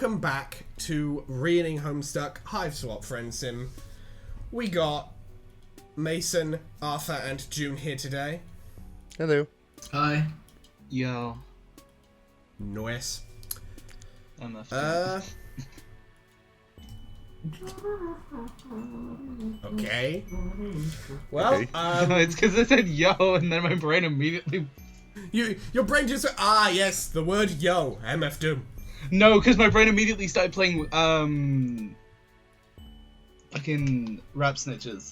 welcome back to Reading Homestuck Hiveswap Friendsim. We got Mason, Arthur, and June here today. Hello. Hi. Yo. Nice. MSPA. Okay. Well, Okay. It's because I said yo, and then my brain immediately. Your brain just yes, the word yo, MF Doom. No, because my brain immediately started playing fucking rap snitches.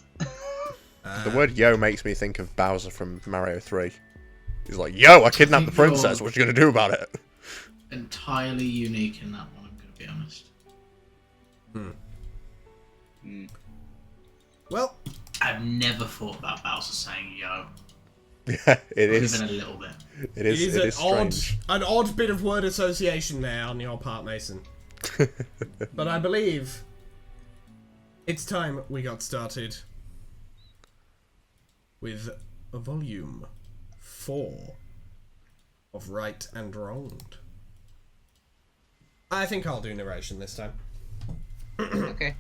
The word yo makes me think of Bowser from Mario 3. He's like, yo, I kidnapped the princess, what you gonna do about it? Entirely unique in that one, I'm going to be honest. Well, I've never thought about Bowser saying yo. Yeah, it is. Even a little bit. It is an odd bit of word association there on your part, Mason. But I believe it's time we got started with volume 4 of Right and Wronged. I think I'll do narration this time. Okay.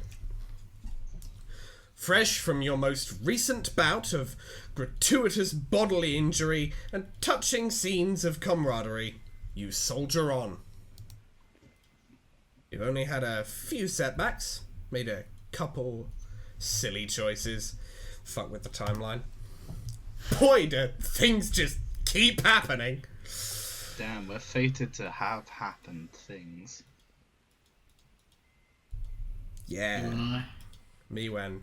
Fresh from your most recent bout of gratuitous bodily injury and touching scenes of camaraderie, you soldier on. You've only had a few setbacks, made a couple silly choices. Fuck with the timeline. Boy, do things just keep happening. Damn, we're fated to have happened things. Yeah, You and I. me when.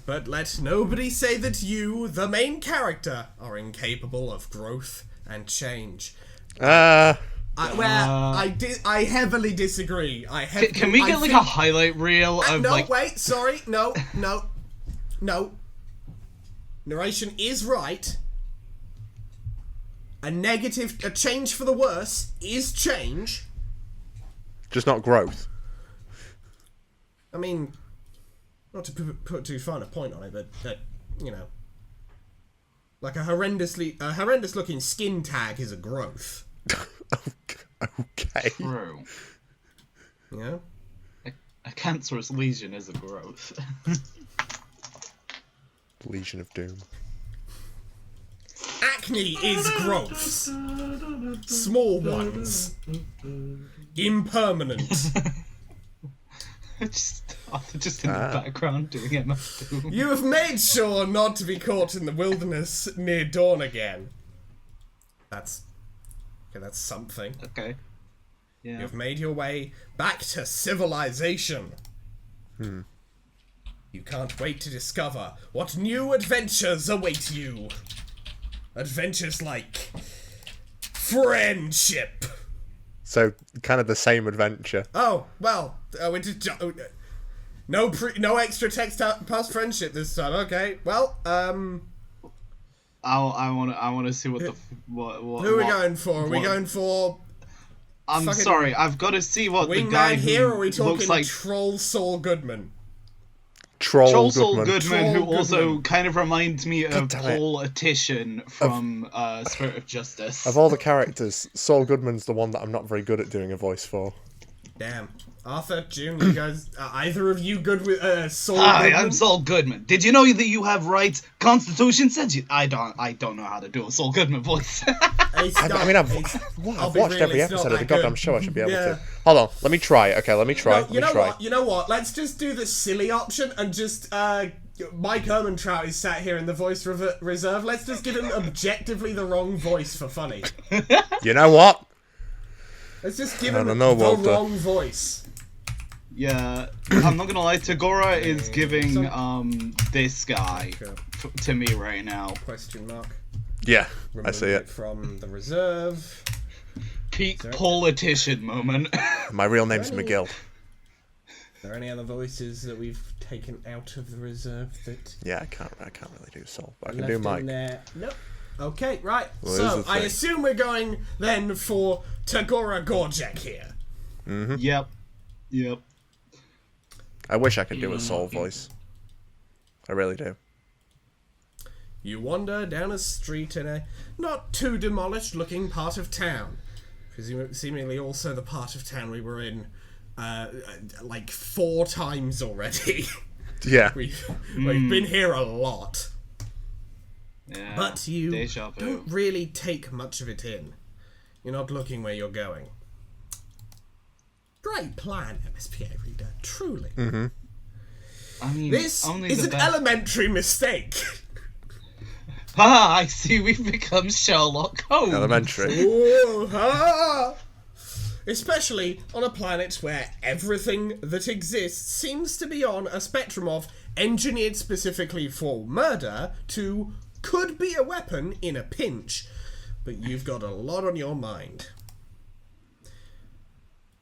But let nobody say that you, the main character, are incapable of growth and change. I heavily disagree. Can we get like a highlight reel of no, like? wait, sorry, no. Narration is right. A change for the worse is change. Just not growth. I mean, not to put too fine a point on it, but you know, like a horrendous looking skin tag is a growth. Okay. True. You know? A cancerous lesion is a growth. Legion of Doom. Acne is growths. Small ones. Impermanent. just in the background doing MF Doom. You have made sure not to be caught in the wilderness near dawn again. That's something. Okay. Yeah. You have made your way back to civilization. You can't wait to discover what new adventures await you. Adventures like friendship. So, kind of the same adventure. Oh, well, we just no extra text past friendship this time. Okay, well, I want to see what the what. Who are we going for? Are we going for? I'm sorry, I've got to see what the guy Wingman here, or are we who looks talking like Troll Saul Goodman? Troll Saul Goodman. Goodman, who Troll also Goodman. kind of reminds me of damn it. Politician from Spirit of Justice. Of all the characters, Saul Goodman's the one that I'm not very good at doing a voice for. Damn. Arthur, June, you guys, either of you good with Saul Hi, Goodman? I'm Saul Goodman. Did you know that you have rights? Constitution says you. I don't know how to do a Saul Goodman voice. I've watched every episode of the goddamn show. I should be able Yeah. to. Hold on, let me try. Okay, let me try. You know what? Let's just do the silly option and just Mike Ehrmantraut is sat here in the voice reserve. Let's just give him objectively the wrong voice for funny. You know what? Let's just give him the Walter. wrong voice. Yeah, I'm not gonna lie. Tagora is giving this guy to me right now. Question mark. Yeah, Remove I see it. from the reserve. Peak politician moment. My real name's Any- McGill. Are there any other voices that we've taken out of the reserve that Yeah, I can't really do Saul, but I can left do in Mike. there? Nope. Okay, right. Well, So here's the I thing. assume we're going then for Tagora Gorjek here. Yep. I wish I could do a Saul voice. I really do. You wander down a street in a not too demolished looking part of town. seemingly also the part of town we were in, like 4 times already. Yeah. We've been here a lot. Yeah. But you Deja vu. don't really take much of it in. You're not looking where you're going. Great plan, MSPA reader. Truly. Mm-hmm. I mean, This only is the an best. elementary mistake. Ah, I see. We've become Sherlock Holmes. Elementary. Ooh, ha! Especially on a planet where everything that exists seems to be on a spectrum of engineered specifically for murder to could be a weapon in a pinch, but you've got a lot on your mind.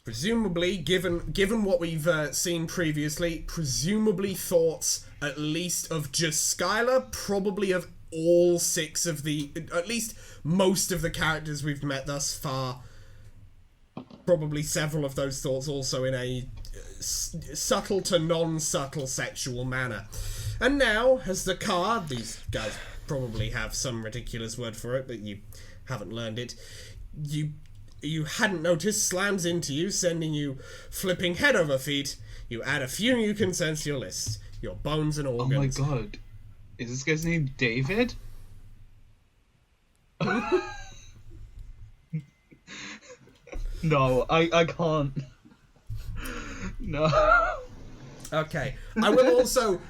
Presumably, given what we've seen previously, presumably thoughts at least of just Skylar, probably of all 6 of the, at least most of the characters we've met thus far. Probably several of those thoughts also in a subtle to non-subtle sexual manner. And now, as the car, these guys probably have some ridiculous word for it, but you haven't learned it, you hadn't noticed, slams into you, sending you flipping head over feet. You add a few new consents to your list. Your bones and Oh my organs. god. Is this guy's name David? No, I can't. No. Okay. I will also...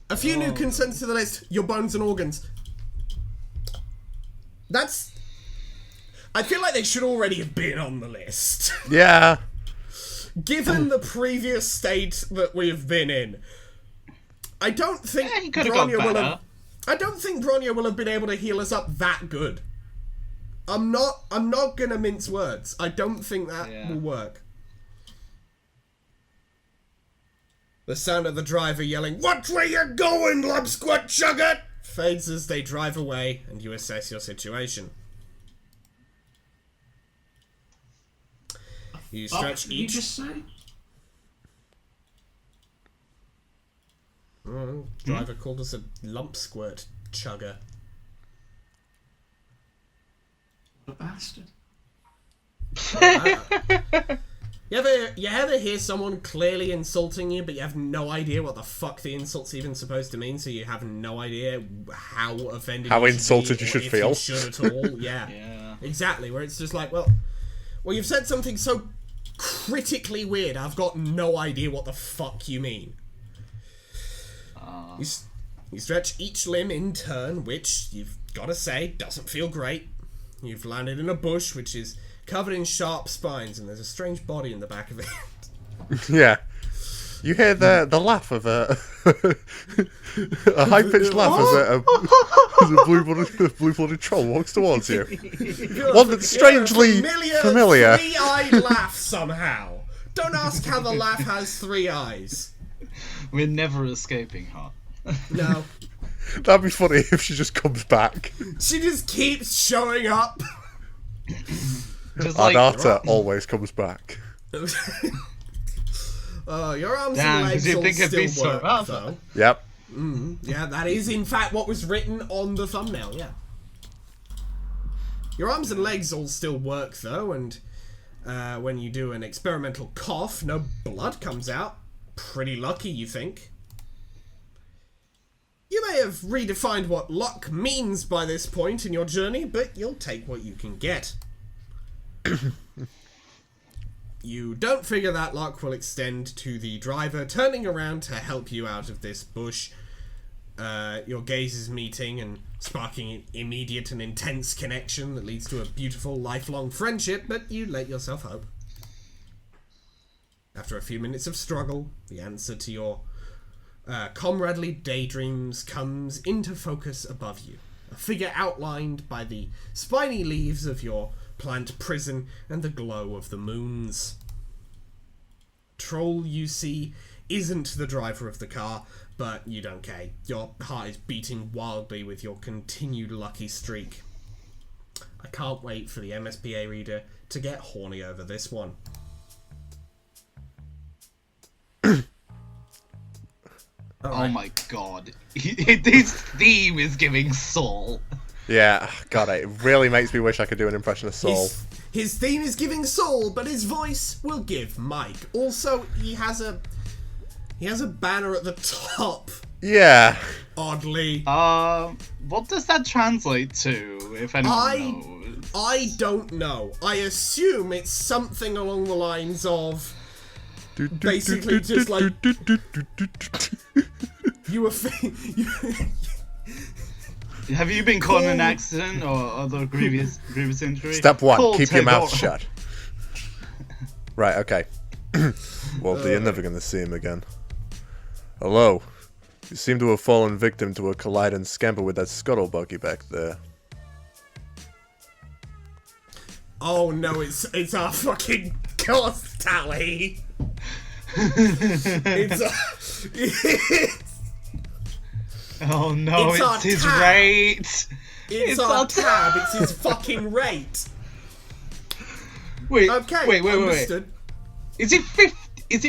A few new consents to the list. Your bones and organs. That's... I feel like they should already have been on the list. Yeah. Given the previous state that we've been in, I don't think Yeah, he could have got Bronya will better. have... I don't think Bronya will have been able to heal us up that good. I'm not gonna mince words. I don't think that will work. The sound of the driver yelling, "What way you going, lumsquat chugget?" fades as they drive away, and you assess your situation. You stretch Did you each... just say? Driver called us a lump squirt chugger. What a bastard. You ever hear someone clearly insulting you, but you have no idea what the fuck the insult's even supposed to mean, so you have no idea how offended How you should insulted be, you or should if feel. You should at all. Yeah. Yeah. Exactly, where it's just like, well, you've said something so critically weird, I've got no idea what the fuck you mean. You stretch each limb in turn, which, you've got to say, doesn't feel great. You've landed in a bush, which is covered in sharp spines, and there's a strange body in the back of it. Yeah. You hear the laugh of a a high pitched laugh as a blue blooded troll walks towards you. One that's strangely familiar. 3-eyed laugh somehow. Don't ask how the laugh has 3 eyes. We're never escaping her. No. That'd be funny if she just comes back. She just keeps showing up. Just like, Ardata always comes back. Your arms Damn, and 'cause legs you'd all think it'd be still work, Sarava. though. Yep. Yeah, that is in fact what was written on the thumbnail, yeah. Your arms and legs all still work, though, and when you do an experimental cough, no blood comes out. Pretty lucky, you think. You may have redefined what luck means by this point in your journey, but you'll take what you can get. You don't figure that luck will extend to the driver turning around to help you out of this bush. Your gazes meeting and sparking an immediate and intense connection that leads to a beautiful lifelong friendship, but you let yourself hope. After a few minutes of struggle, the answer to your comradely daydreams comes into focus above you. A figure outlined by the spiny leaves of your plant prison and the glow of the moons. Troll you see isn't the driver of the car, but you don't care. Your heart is beating wildly with your continued lucky streak. I can't wait for the MSPA reader to get horny over this one. oh my god. This theme is giving soul. Yeah, God, it really makes me wish I could do an impression of Saul. His theme is giving Saul, but his voice will give Mike. Also, he has a banner at the top. Yeah. Oddly. What does that translate to, if anyone knows? I don't know. I assume it's something along the lines of basically just like you were Have you been caught in an accident or other grievous injury? Step 1, Call keep your mouth Tagore. shut. Right, okay. Well, you're never gonna see him again. Hello. You seem to have fallen victim to a collide and scamper with that scuttlebuggy back there. Oh no, it's our fucking cost tally. It's Oh no, It's our it's his tab. rate! It's our tab, it's his fucking rate. Wait, Okay, wait. understood. Is it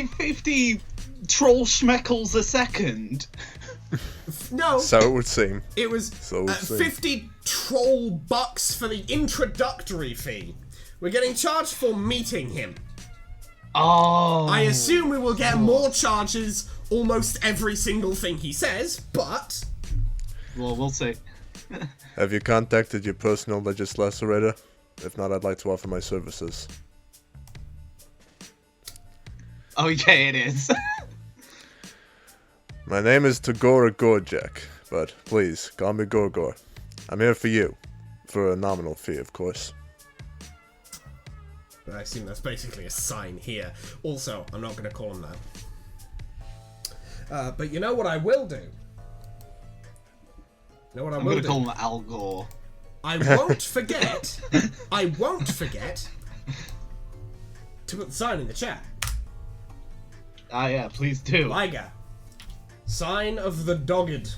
50 troll schmeckles a second? No, So it would seem. it was So we'll see. 50 troll bucks for the introductory fee. We're getting charged for meeting him. Oh. I assume we will get more charges almost every single thing he says, but Well, we'll see. Have you contacted your personal legislator? If not, I'd like to offer my services. Okay, it is. My name is Tagora Gorjek, but please, call me Gorgor. I'm here for you. For a nominal fee, of course. I assume that's basically a sign here. Also, I'm not going to call him that. But you know what I will do? You know what I'm gonna call him Al Gore. I won't forget. I won't forget to put the sign in the chat. Ah, yeah, please do. Liger. Sign of the dogged.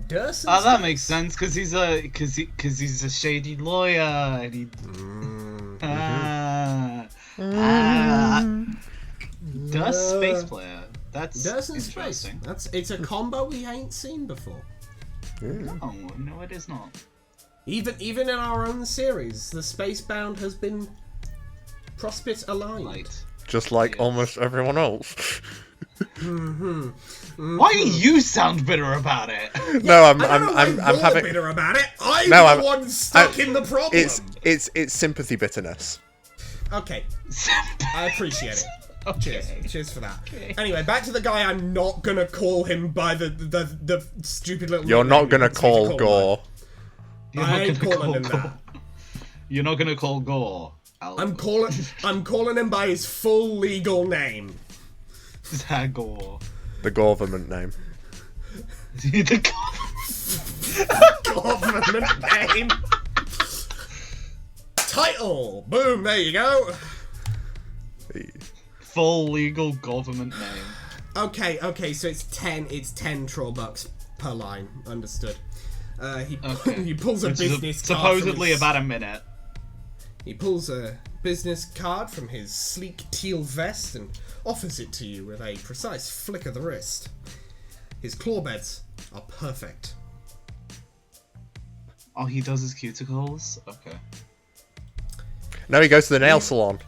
Durson. Ah, that makes sense because he's a he's a shady lawyer and he. Dust space player. That's Durson Space. interesting. It's a combo we ain't seen before. Oh no, it is not. Even in our own series, the Spacebound has been prospect aligned. Light. Just like Yes. almost everyone else. Why do you sound bitter about it? No, I don't know why I'm you're having. bitter about it. I'm No, the I'm- one stuck in the problem. It's sympathy bitterness. Okay, I appreciate it. Okay. Cheers for that. Anyway, back to the guy. I'm not gonna call him by the stupid little. You're nickname not gonna he wants me to call Gore. You're I not ain't gonna calling him call that. You're not gonna call Gore. Al I'm calling him by his full legal name. Tagore. The government name. The Government name. Title. Boom. There you go. full legal government name. Okay. So it's 10 troll bucks per line. Understood. He Okay. he pulls a Which is business card. from supposedly his- about a minute. He pulls a business card from his sleek teal vest and offers it to you with a precise flick of the wrist. His claw beds are perfect. Oh, he does his cuticles? Okay. Now he goes to the nail salon.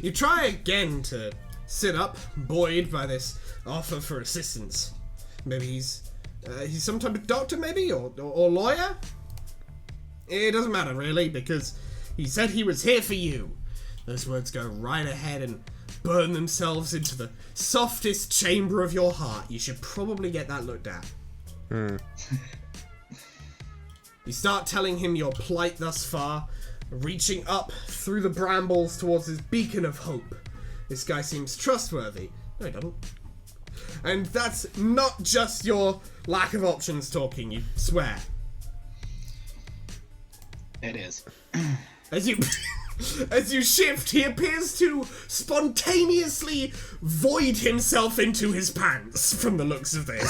You try again to sit up, buoyed by this offer for assistance. Maybe he's some type of doctor, maybe, or lawyer? It doesn't matter, really, because he said he was here for you. Those words go right ahead and burn themselves into the softest chamber of your heart. You should probably get that looked at. You start telling him your plight thus far, reaching up through the brambles towards his beacon of hope. This guy seems trustworthy. No, he doesn't. And that's not just your lack of options talking, you swear. It is. As you as you shift, he appears to spontaneously void himself into his pants from the looks of this.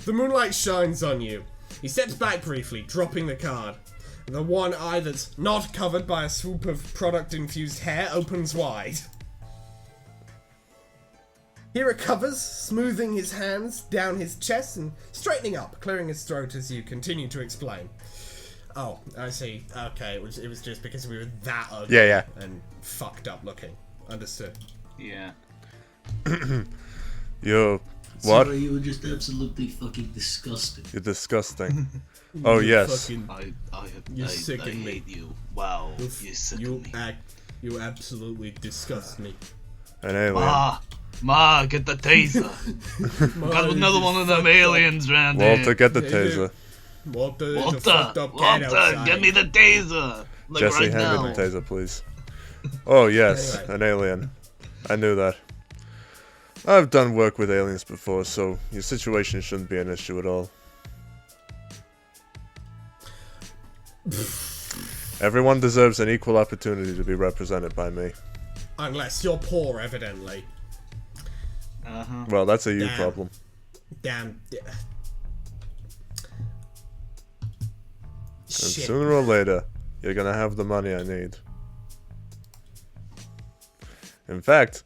The moonlight shines on you. He steps back briefly, dropping the card. The one eye that's not covered by a swoop of product-infused hair opens wide. He recovers, smoothing his hands down his chest and straightening up, clearing his throat as you continue to explain. Oh, I see. Okay, it was just because we were that ugly and fucked up looking. Understood. Yeah. You're what? Sorry, you were just absolutely fucking disgusting. You're disgusting. Oh yes. I sicken me. hate you. Wow, you sicken me. You absolutely disgust me. An alien. Ma, get the taser. Got another one of them aliens around here. Walter, get the taser. Walter, get me the taser. Like Jesse, right hand now. me the taser, please. Oh yes, Anyway. an alien. I knew that. I've done work with aliens before, so your situation shouldn't be an issue at all. Everyone deserves an equal opportunity to be represented by me. Unless you're poor, evidently. Well, that's a you problem. Damn. And Shit. sooner or later, you're gonna have the money I need. In fact,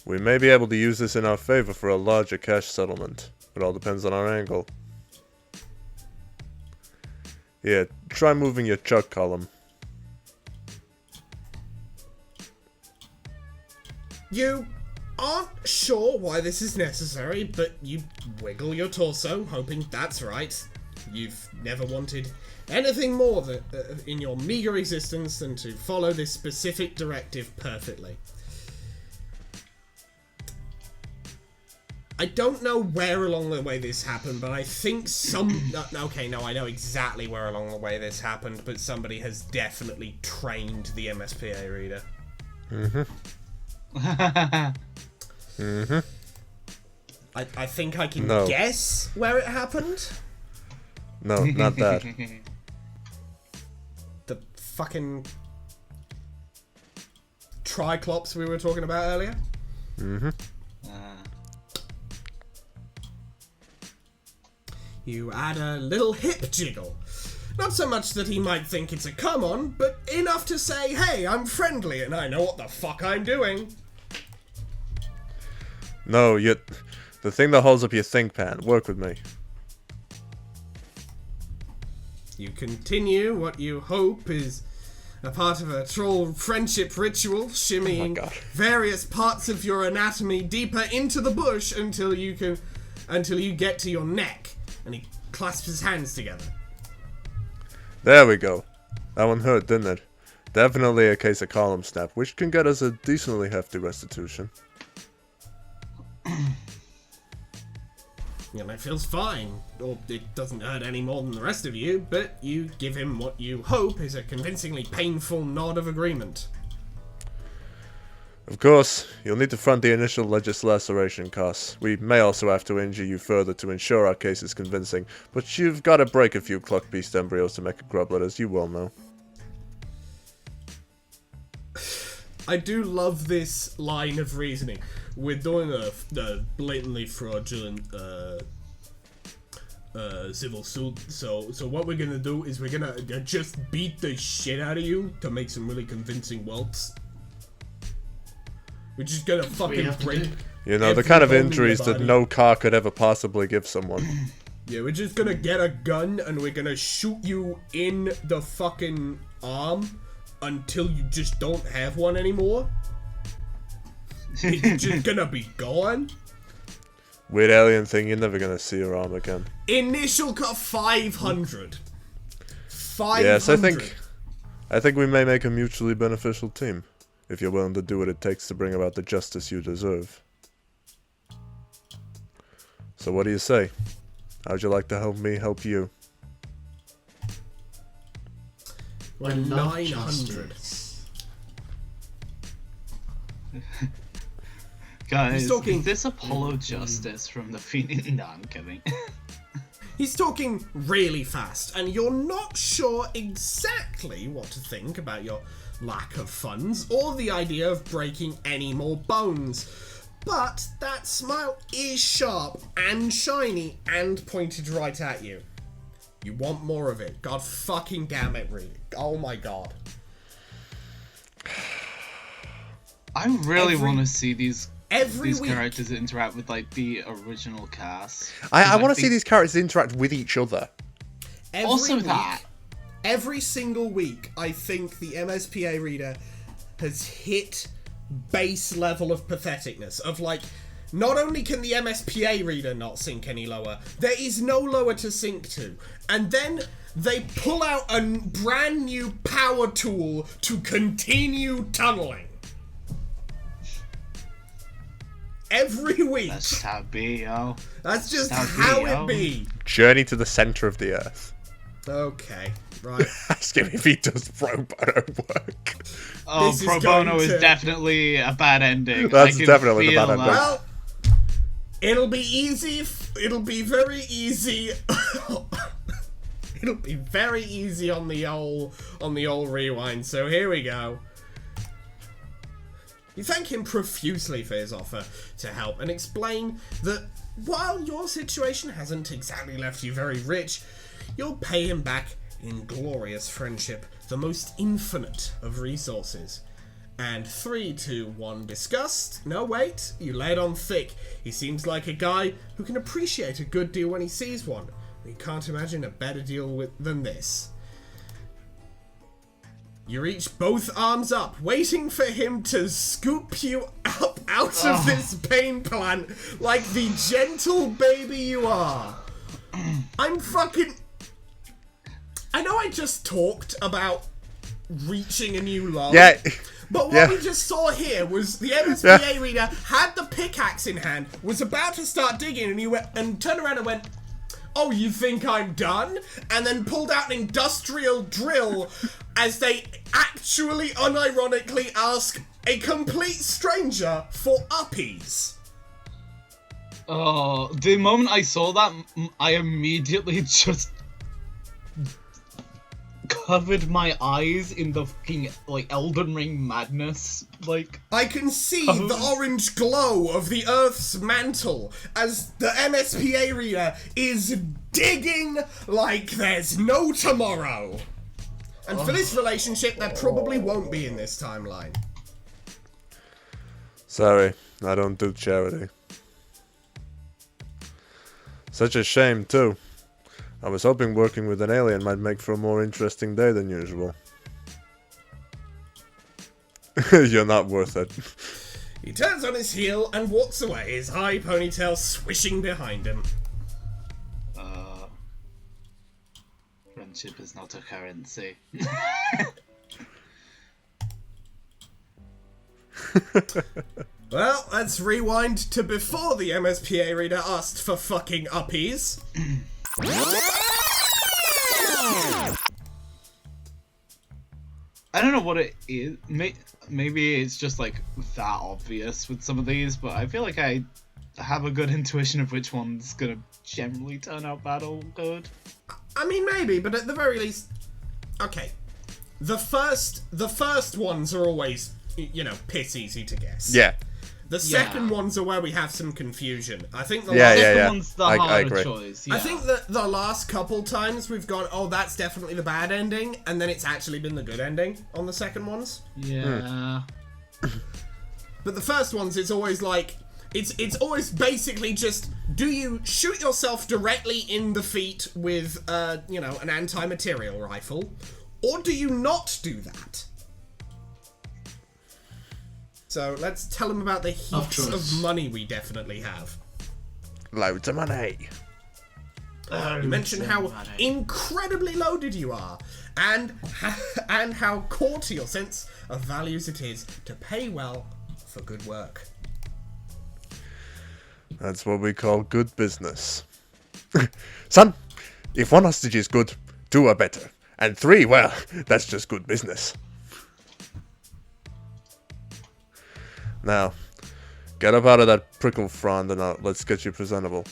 we may be able to use this in our favor for a larger cash settlement. It all depends on our angle. Here, try moving your chuck column. You aren't sure why this is necessary, but you wiggle your torso, hoping that's right. You've never wanted anything more in your meager existence than to follow this specific directive perfectly. I don't know where along the way this happened, but I think okay, no, I know exactly where along the way this happened, but somebody has definitely trained the MSPA reader. I think I can guess where it happened. No, not that. The fucking Triclops we were talking about earlier. You add a little hip jiggle. Not so much that he might think it's a come-on, but enough to say, hey, I'm friendly and I know what the fuck I'm doing. No, the thing that holds up your think pan. Work with me. You continue what you hope is a part of a troll friendship ritual, shimmying various parts of your anatomy deeper into the bush until you get to your neck. And he clasps his hands together. There we go. That one hurt, didn't it? Definitely a case of column snap, which can get us a decently hefty restitution. You know, it feels fine, or it doesn't hurt any more than the rest of you, but you give him what you hope is a convincingly painful nod of agreement. Of course, you'll need to front the initial legislation costs. We may also have to injure you further to ensure our case is convincing, but you've got to break a few cluck beast embryos to make a grublet, as you well know. I do love this line of reasoning. We're doing a blatantly fraudulent civil suit, so what we're gonna do is we're gonna just beat the shit out of you to make some really convincing welts. We're just gonna fucking break. You know, the kind of injuries that no car could ever possibly give someone. Yeah, we're just gonna get a gun and we're gonna shoot you in the fucking arm until you just don't have one anymore. It's just gonna be gone. Weird alien thing, you're never gonna see your arm again. Initial cut 500. 500. Yes, I think we may make a mutually beneficial team. If you're willing to do what it takes to bring about the justice you deserve. So what do you say? How'd you like to help me help you? Well, 900. Guys, He's talking- is this Apollo Justice from the Phoenix? No, I'm kidding. He's talking really fast, and you're not sure exactly what to think about your lack of funds or the idea of breaking any more bones. But that smile is sharp and shiny and pointed right at you. You want more of it. God fucking damn it, Reed. Oh my god. I really want to see these Every these week. characters interact with like the original cast. I want to see think- these characters interact with each other. Every Also week, that. every single week, I think the MSPA reader has hit base level of patheticness. Of like, not only can the MSPA reader not sink any lower, there is no lower to sink to. And then they pull out a brand new power tool to continue tunneling. Every week. That's just how it be, yo. That's just That's how me, it yo. be. Journey to the center of the earth. Okay, right. Ask him if he does pro bono work. Oh, This is pro bono going is to- definitely a bad ending. That's I can definitely the feel bad ending. that. Well, it'll be easy. It'll be very easy. It'll be very easy on the old rewind. So here we go. You thank him profusely for his offer to help and explain that while your situation hasn't exactly left you very rich, you'll pay him back in glorious friendship, the most infinite of resources. And 3, 2, 1, disgust. No, wait, you lay it on thick. He seems like a guy who can appreciate a good deal when he sees one. We can't imagine a better deal than this. You reach both arms up, waiting for him to scoop you up out of this pain plant like the gentle baby you are. I'm fucking... I know I just talked about reaching a new low. Yeah. But what Yeah. we just saw here was the MSPA reader had the pickaxe in hand, was about to start digging, and he went and turned around and went, "Oh, you think I'm done?" And then pulled out an industrial drill as they actually unironically ask a complete stranger for uppies. Oh, the moment I saw that, I immediately just covered my eyes in the fucking, like, Elden Ring madness, like... I can see the orange glow of the Earth's mantle as the MSPA reader is digging like there's no tomorrow. And for this relationship, there probably won't be in this timeline. Sorry, I don't do charity. Such a shame, too. I was hoping working with an alien might make for a more interesting day than usual. You're not worth it. He turns on his heel and walks away, his high ponytail swishing behind him. Friendship is not a currency. Well, let's rewind to before the MSPA reader asked for fucking uppies. I don't know what it is. Maybe it's just like that obvious with some of these, but I feel like I have a good intuition of which one's gonna generally turn out bad or good. I mean, maybe, but at the very least, okay. The first ones are always, you know, piss easy to guess. Yeah. The second ones are where we have some confusion. I think the Yeah, last, yeah, The yeah. one's the I harder agree. choice. I Yeah. think that the last couple times we've gone, oh, that's definitely the bad ending, and then it's actually been the good ending on the second ones. Yeah. But the first ones, it's always like, it's always basically just, do you shoot yourself directly in the feet with, you know, an anti-material rifle, or do you not do that? So let's tell them about the heaps of choice. money we definitely have. Loads of money. You mentioned how incredibly loaded you are, and how core to your sense of values it is to pay well for good work. That's what we call good business. Son, if 1 hostage is good, 2 are better. And 3, well, that's just good business. Now, get up out of that prickle frond and let's get you presentable.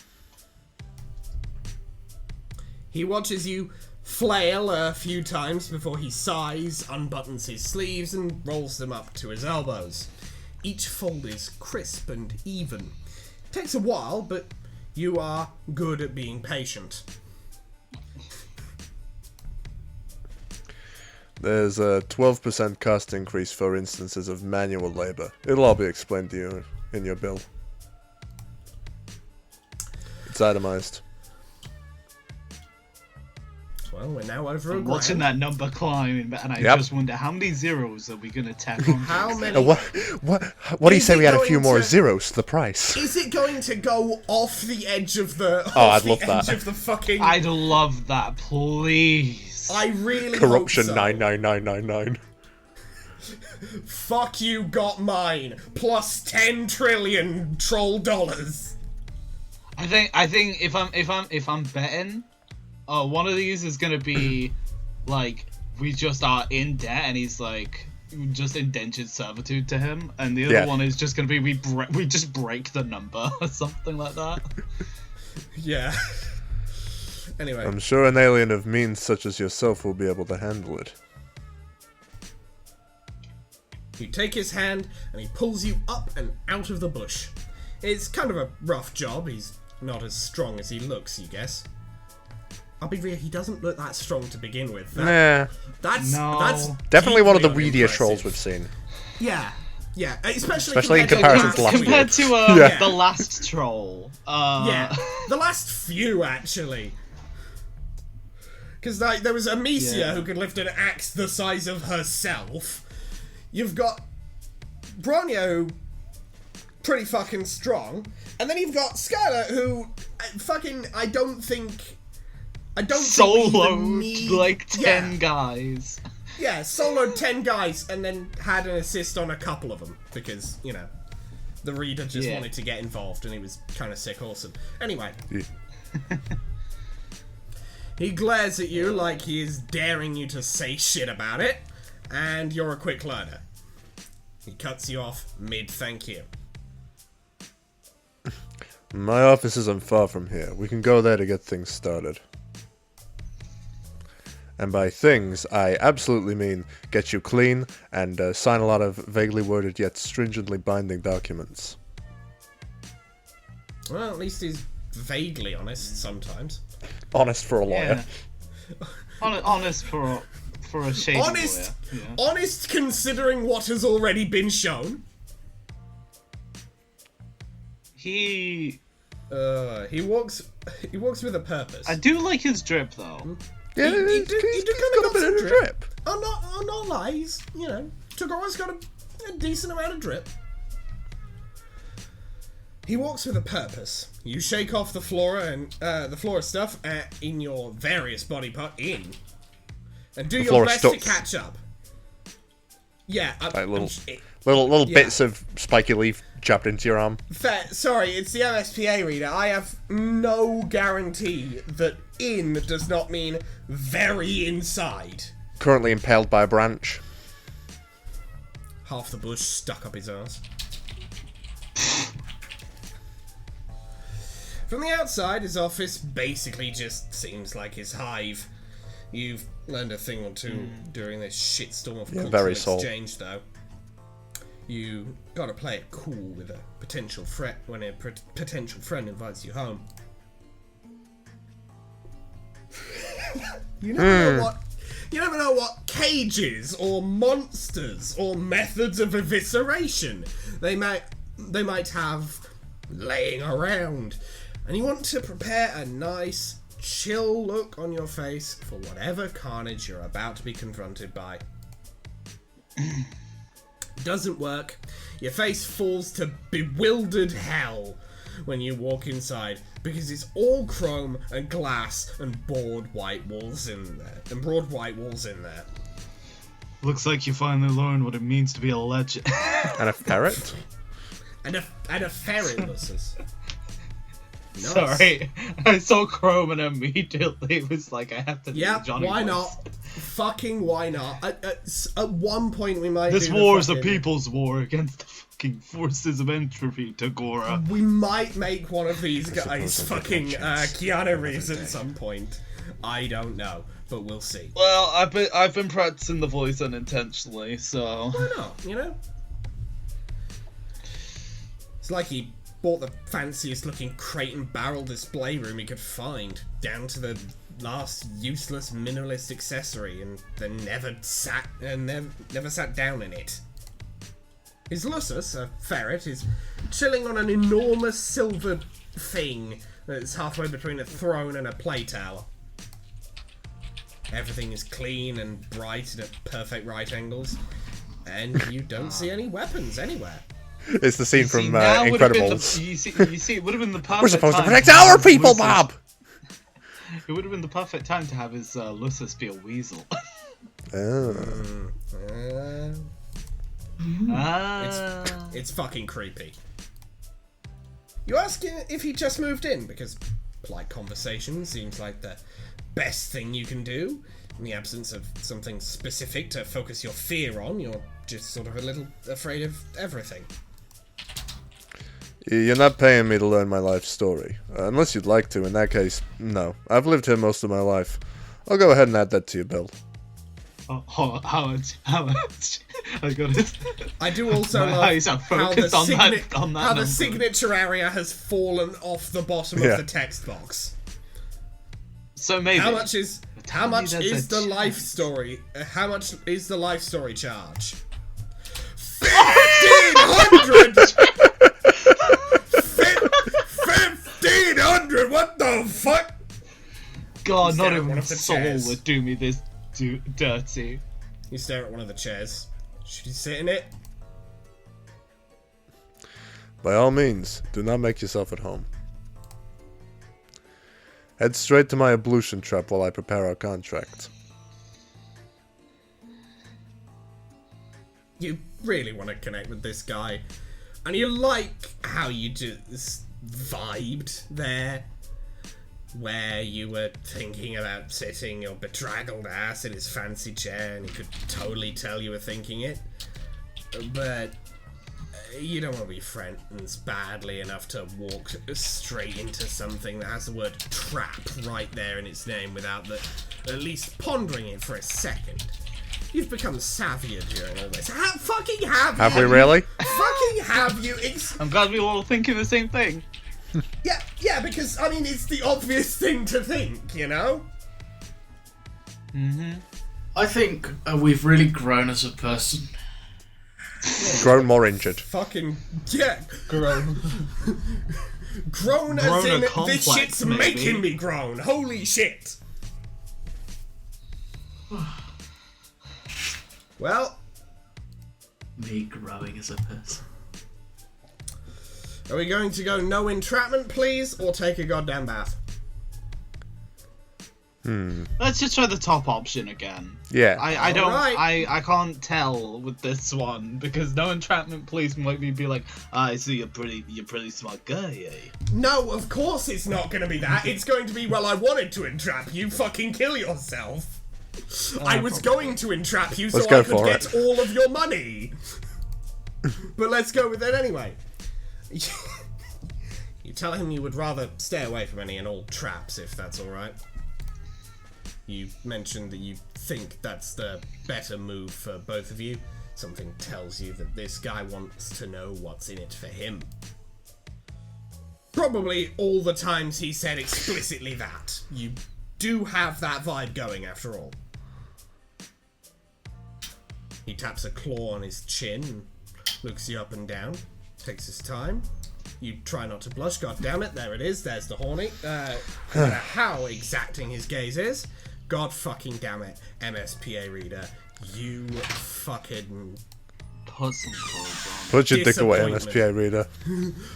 He watches you flail a few times before he sighs, unbuttons his sleeves, and rolls them up to his elbows. Each fold is crisp and even. Takes a while, but you are good at being patient. There's a 12% cost increase for instances of manual labor. It'll all be explained to you in your bill. It's itemized. Well, we're now over a I'm watching grand. that number climb, and I Yep. just wonder how many zeros are we gonna tack on? How many? What do you Is say it we add a going few more to- zeros to the price? Is it going to go off the edge of the? Oh, off I'd the love edge that. of the fucking. I'd love that, please. I really Corruption hope so. 99999. Fuck you, got mine. Plus 10 trillion troll dollars. I think if I'm betting, one of these is gonna be like we just are in debt and he's like just indentured servitude to him, and the other Yeah. one is just gonna be we just break the number or something like that. Yeah. Anyway. I'm sure an alien of means such as yourself will be able to handle it. You take his hand and he pulls you up and out of the bush. It's kind of a rough job. He's not as strong as he looks, you guess. I'll be real, he doesn't look that strong to begin with. Nah. That's Definitely one of the deeply weedier unimpressive. trolls we've seen. Yeah. Yeah, Especially in compared comparison to last Compared year. to Yeah. the last troll. Yeah, the last few actually. Because like there was Amicia Yeah. who could lift an axe the size of herself. You've got Bronya who pretty fucking strong, and then you've got Skylar who I don't think we even Soloed need- like 10 yeah. guys. Yeah, soloed 10 guys and then had an assist on a couple of them because, you know, the reader just Yeah. wanted to get involved and he was kind of sick awesome. Anyway. He glares at you like he is daring you to say shit about it, and you're a quick learner. He cuts you off mid-thank you. My office isn't far from here. We can go there to get things started. And by things, I absolutely mean get you clean and sign a lot of vaguely worded yet stringently binding documents. Well, at least he's vaguely honest sometimes. Honest for a lawyer. Yeah. Honest for a shady Honest, lawyer. Yeah. honest considering what has already been shown. He He walks with a purpose. I do like his drip though. Yeah, He he's kinda got a bit some of a drip. I'm not lies, you know. Togoro's got a decent amount of drip. He walks with a purpose. You shake off the flora and the flora stuff in your various body part and do your flora best stuff. to catch up. Yeah, Like little Yeah. bits of spiky leaf jabbed into your arm. fair. Sorry, it's the MSPA reader. I have no guarantee that in does not mean very inside. Currently impaled by a branch. Half the bush stuck up his ass. From the outside, his office basically just seems like his hive. You've learned a thing or two during this shitstorm of cultural very so. exchange, though. You gotta play it cool with a potential threat when a potential friend invites you home. You never know what cages or monsters or methods of evisceration they might have laying around, and you want to prepare a nice, chill look on your face for whatever carnage you're about to be confronted by. Doesn't work. Your face falls to bewildered hell when you walk inside because it's all chrome and glass and broad white walls in there. Looks like you finally learned what it means to be a legend. And a ferret? And a ferret listens. Nice. Sorry, I saw Chrome and immediately was like, I have to do Yeah, the Johnny why voice. not? Fucking why not? At one point we might This do war is a fucking- people's war against the fucking forces of entropy, Tagora. We might make one of these guys suppose I'll fucking give it a chance. Keanu Reeves at some point. I don't know, but we'll see. Well, I've been practicing the voice unintentionally, so Why not? You know? It's like he bought the fanciest looking crate and barrel display room he could find, down to the last useless minimalist accessory and then never sat down in it. His Lusus, a ferret, is chilling on an enormous silver thing that's halfway between a throne and a play tower. Everything is clean and bright and at perfect right angles, and you don't see any weapons anywhere. It's the scene from now would have been Incredibles. you see, it would have been the perfect We're supposed to time protect have our people, Lucius- Bob! It would have been the perfect time to have his Lucius be a weasel. It's fucking creepy. You ask him if he just moved in, because polite conversation seems like the best thing you can do. In the absence of something specific to focus your fear on, you're just sort of a little afraid of everything. You're not paying me to learn my life story. Unless you'd like to. In that case, no. I've lived here most of my life. I'll go ahead and add that to your bill. Oh, how much? I got it. I do also How love he's so how the, focused on that how number. the signature area has fallen off the bottom Yeah. of the text box. So maybe. How much is there's the a life chance. story? How much is the life story charge? 1,500. 1,500. What the fuck? God, not Stare at one even of the soul chairs. would do me this dirty. You stare at one of the chairs. Should you sit in it? By all means, do not make yourself at home. Head straight to my ablution trap while I prepare our contract. You really want to connect with this guy, and you like how you just vibed there, where you were thinking about sitting your bedraggled ass in his fancy chair, and he could totally tell you were thinking it, but you don't want to be friends badly enough to walk straight into something that has the word trap right there in its name without at least pondering it for a second. You've become savvier during all this. Fucking have you? Have we really? Fucking have you? I'm glad we all thinking the same thing. Yeah, because, I mean, it's the obvious thing to think, you know? I think we've really grown as a person. Grown more injured. Fucking, yeah. Grown. Grown as Grown a in, this complex, shit's maybe. making me grown. Holy shit. Well, Me growing as a person. are we going to go no entrapment, please, or take a goddamn bath? Let's just try the top option again. Yeah. I don't. Alright. I can't tell with this one because no entrapment police might be like, I see you're pretty smart guy, eh? No, of course it's not going to be that. It's going to be, well, I wanted to entrap you, fucking kill yourself. I was going to entrap you so Let's go I could for get it. all of your money. But let's go with it anyway. You tell him you would rather stay away from any and all traps, if that's alright. You mentioned that you think that's the better move for both of you. Something tells you that this guy wants to know what's in it for him. Probably all the times he said explicitly that. You do have that vibe going, after all. He taps a claw on his chin and looks you up and down. Takes his time. You try not to blush. God damn it, there it is. There's the horny. No matter how exacting his gaze is. God fucking damn it, MSPA reader. You fucking... Put some clothes on. Put your dick away, Disappointment. MSPA reader.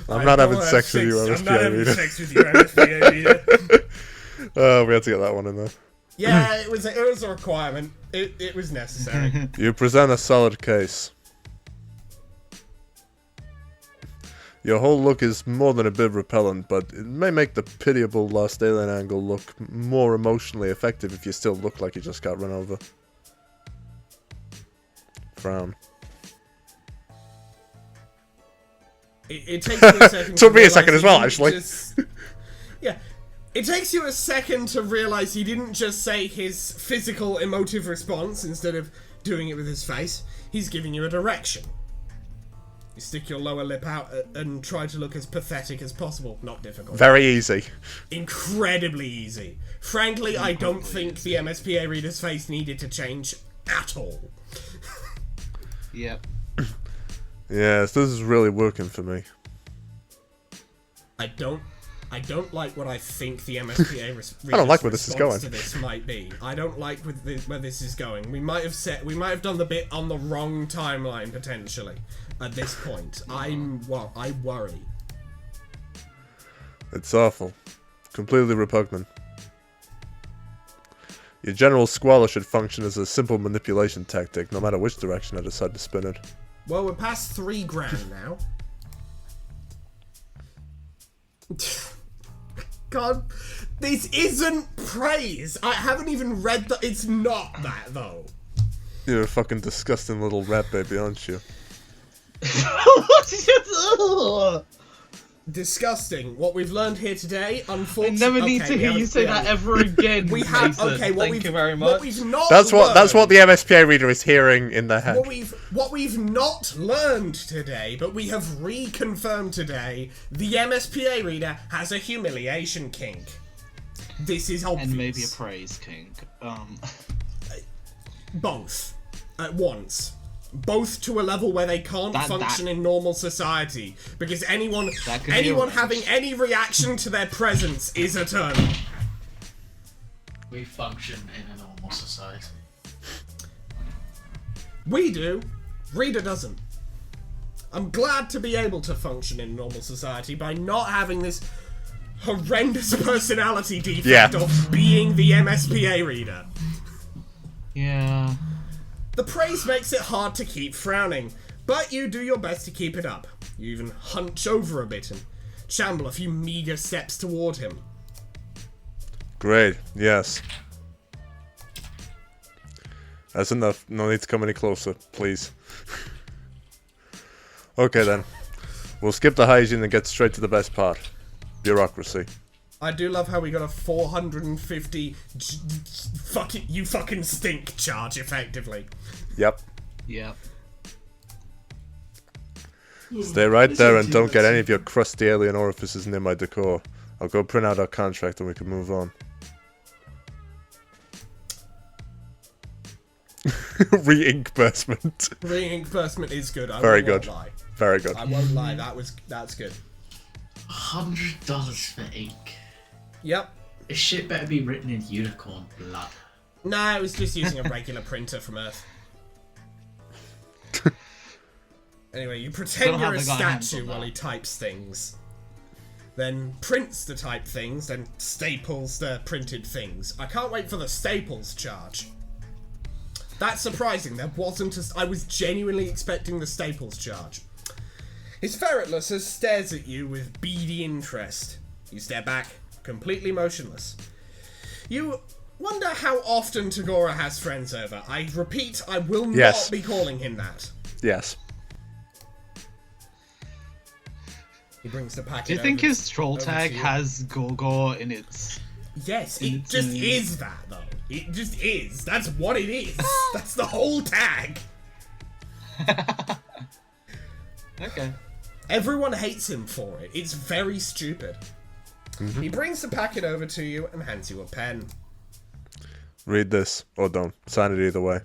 I'm not having sex with you, I'm not MSPA having reader. sex with you, MSPA reader. We had to get that one in there. Yeah, it was a requirement. It was necessary. You present a solid case. Your whole look is more than a bit repellent, but it may make the pitiable lost alien angle look more emotionally effective if you still look like you just got run over. Frown. It takes me a second. Took to me a second realise as well, he actually. didn't just- Yeah. It takes you a second to realise he didn't just say his physical emotive response instead of doing it with his face. He's giving you a direction. You stick your lower lip out and try to look as pathetic as possible. Not difficult. Very easy. Incredibly easy. Frankly, I don't think the MSPA reader's face needed to change at all. Yep. Yes, this is really working for me. I don't like what I think the MSPA I don't like where this is going. to this might be. I don't like where this is going. We might have done the bit on the wrong timeline potentially at this point. I worry. It's awful. Completely repugnant. Your general squalor should function as a simple manipulation tactic, no matter which direction I decide to spin it. Well, we're past $3,000 now. God, this isn't praise. I haven't even read that. It's not that though. You're a fucking disgusting little rat baby, aren't you? Disgusting. What we've learned here today, I unfortunately. never need to hear you say that ever again. We have. Mason. Okay, Thank you very much. What we've not That's what learned- the MSPA reader is hearing in their head. What we've not learned today, but we have reconfirmed today, the MSPA reader has a humiliation kink. This is obvious. And maybe a praise kink. Both. At once. Both to a level where they can't function in normal society. Because anyone having any reaction to their presence is a turn. We function in a normal society. We do. Reader doesn't. I'm glad to be able to function in normal society by not having this horrendous personality defect of being the MSPA reader. Yeah. The praise makes it hard to keep frowning, but you do your best to keep it up. You even hunch over a bit and shamble a few meager steps toward him. Great, yes. That's enough. No need to come any closer, please. Okay then. We'll skip the hygiene and get straight to the best part. Bureaucracy. I do love how we got a 450 you fucking stink charge, effectively. Yep. Yep. Stay right there and don't get any of your crusty alien orifices near my decor. I'll go print out our contract and we can move on. Re-inkbursement. Re-inkbursement is good. Very good. Lie. Very good. I won't lie. That's good. $100 for ink. Yep. This shit better be written in unicorn blood. Nah, it was just using a regular printer from Earth. Anyway, you pretend you're a statue while he types things. Then prints the typed things, then staples the printed things. I can't wait for the staples charge. That's surprising. There wasn't I was genuinely expecting the staples charge. His ferretless stares at you with beady interest. You stare back, completely motionless. You wonder how often Tagora has friends over. I repeat, I will not be calling him that. Yes. He brings the packet. Do you think his troll tag has Gorgor in its... Yes, it just is that, though. It just is. That's what it is. That's the whole tag. Okay. Everyone hates him for it. It's very stupid. Mm-hmm. He brings the packet over to you and hands you a pen. Read this, or don't. Sign it either way.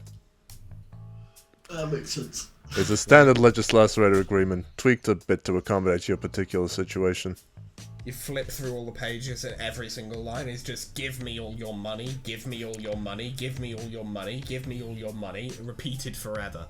That makes sense. It's a standard legislator agreement, tweaked a bit to accommodate your particular situation. You flip through all the pages and every single line is just give me all your money, give me all your money, give me all your money, give me all your money, repeated forever.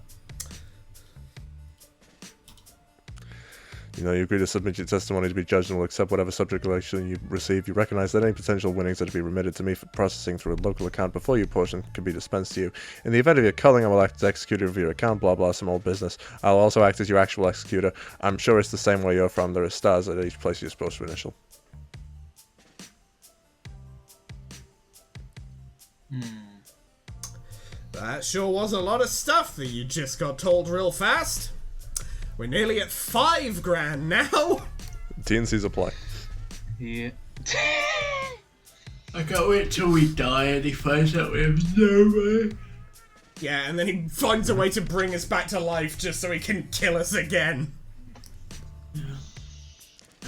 You know, you agree to submit your testimony to be judged and will accept whatever subject election you receive. You recognize that any potential winnings are to be remitted to me for processing through a local account before your portion can be dispensed to you. In the event of your culling, I will act as executor of your account, blah blah, some old business. I'll also act as your actual executor. I'm sure it's the same where you're from. There are stars at each place you're supposed to initial. That sure was a lot of stuff that you just got told real fast. We're nearly at $5,000 now. T&Cs apply. Yeah. I can't wait till we die and he finds out we have no way. Yeah, and then he finds a way to bring us back to life just so he can kill us again.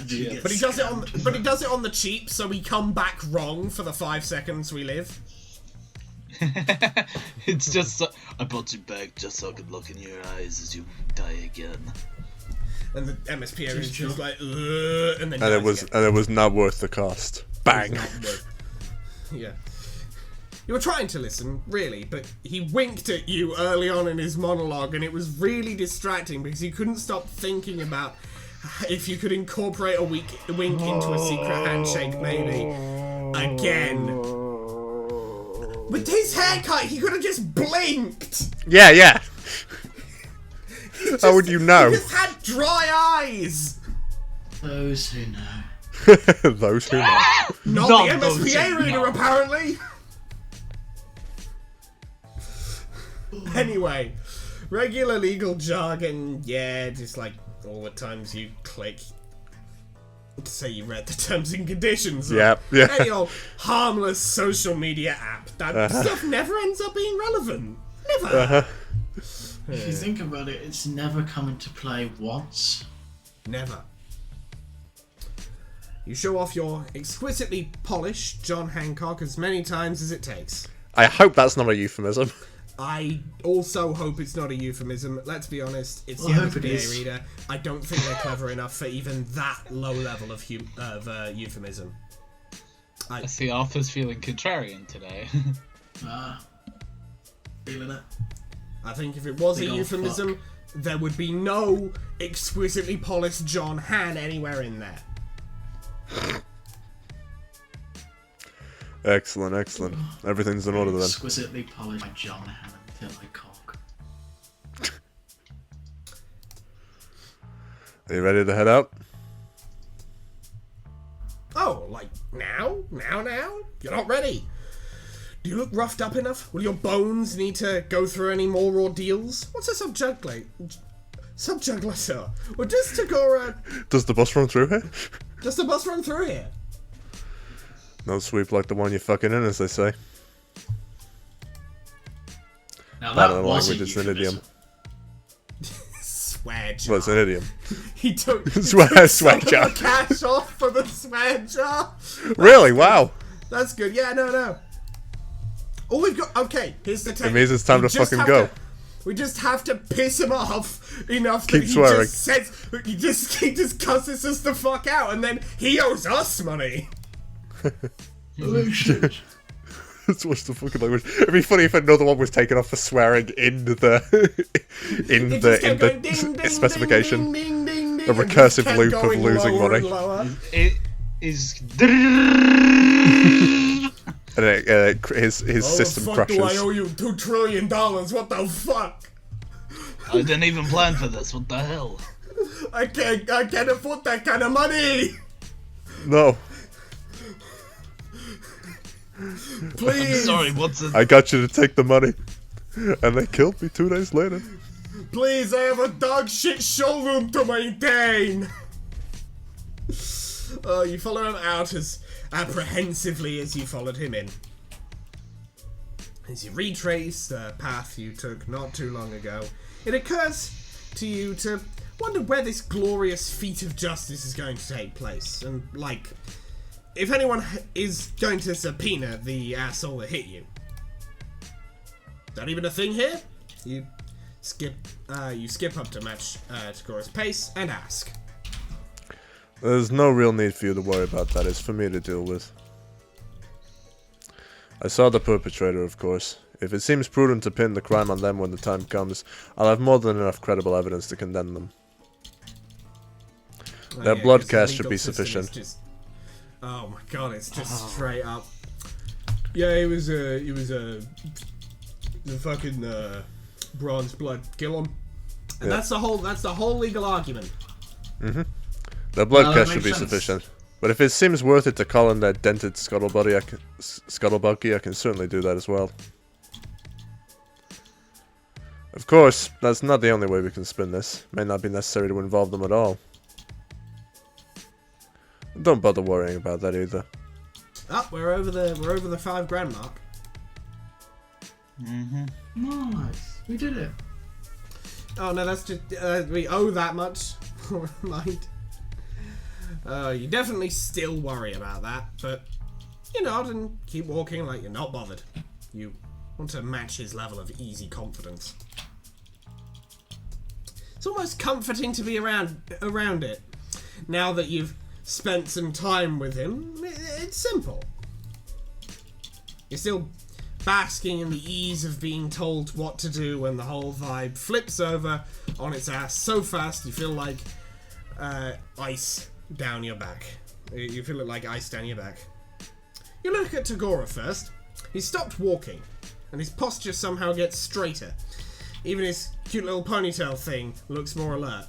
Get But he does it on. scammed. But he does it on the cheap, so we come back wrong for the 5 seconds we live. It's just I brought you back just so I could look in your eyes as you die again. And the MSPA is Sure. just like, and then. And it was not worth the cost. Bang. Yeah. You were trying to listen, really, but he winked at you early on in his monologue, and it was really distracting because you couldn't stop thinking about if you could incorporate a wink into a secret handshake, maybe. Again. With his haircut, he could have just blinked. Yeah. How would you know? He just had dry eyes. Those who know. Those who know. Not Not the those MSPA who reader, know. apparently. Anyway, regular legal jargon, yeah, just like all the times you click to say you read the terms and conditions. Or Yeah. any old harmless social media app. That stuff never ends up being relevant. Never. If you think about it, it's never come into play once. Never. You show off your exquisitely polished John Hancock as many times as it takes. I hope that's not a euphemism. I also hope it's not a euphemism. Let's be honest, it's I the hope it MSPA is. reader. I don't think they're clever enough for even that low level of euphemism. I see Arthur's feeling contrarian today. Feeling it. I think if it was Big a old euphemism, there would be no exquisitely polished John Han anywhere in there. Excellent. Everything's in order then. Exquisitely polished by John Hammond till I cock. Are you ready to head out? Oh, like now? Now? You're not ready. Do you look roughed up enough? Will your bones need to go through any more ordeals? What's a subjugator? Subjugator? Well, just to go Does the bus run through here? just a bus run through here. No sweep like the one you're fucking in, as they say. Now Part that of the was a language, it's an idiom. euphemism. Swear jar. Well, it's an idiom. He took Swear some of jar. the cash off for the swear jar. Really? Wow. That's good. Yeah, no. All we've got. Okay, here's the technique. It means it's time We to just fucking have go. We just have to piss him off enough Keep that he swearing. just says he just cusses us the fuck out, and then he owes us money. Oh shit. That's what's the fucking language. It'd be funny if another one was taken off for swearing in the It just kept going ding, ding, ding, specification. ding, ding, ding, A and just recursive kept loop of going losing lower money. and lower. It is. And his system the fuck do I crashes. owe you $2 trillion? What the fuck? I didn't even plan for this. What the hell? I can't afford that kind of money. No, Please, Sorry, what's it? I got you to take the money, and they killed me 2 days later. please, I have a dog shit showroom to maintain. You follow him out as apprehensively as you followed him in. As you retrace the path you took not too long ago, it occurs to you to wonder where this glorious feat of justice is going to take place. And, like, if anyone is going to subpoena the asshole that hit you. Not even a thing here? You skip up to match Tagora's pace and ask. There's no real need for you to worry about that. It's for me to deal with. I saw the perpetrator, of course. If it seems prudent to pin the crime on them when the time comes, I'll have more than enough credible evidence to condemn them. Their blood 'cause the cast should legal be system is sufficient. just- oh my god, it's just straight up. Yeah, it was the fucking bronze blood. Kill him. And Yeah. that's the whole legal argument. Their blood Well, cash that should be makes sense. sufficient. But if it seems worth it to call in their dented scuttlebuggy, I can certainly do that as well. Of course, that's not the only way we can spin this. May not be necessary to involve them at all. Don't bother worrying about that either. Oh, we're over the $5,000 mark. Nice. We did it. Oh no, that's just we owe that much. Never mind. You definitely still worry about that, but you nod and keep walking like you're not bothered. You want to match his level of easy confidence. It's almost comforting to be around it. Now that you've spent some time with him, it's simple. You're still basking in the ease of being told what to do when the whole vibe flips over on its ass so fast you feel like ice down your back. You feel it like ice down your back. You look at Tagora first. He's stopped walking, and his posture somehow gets straighter. Even his cute little ponytail thing looks more alert.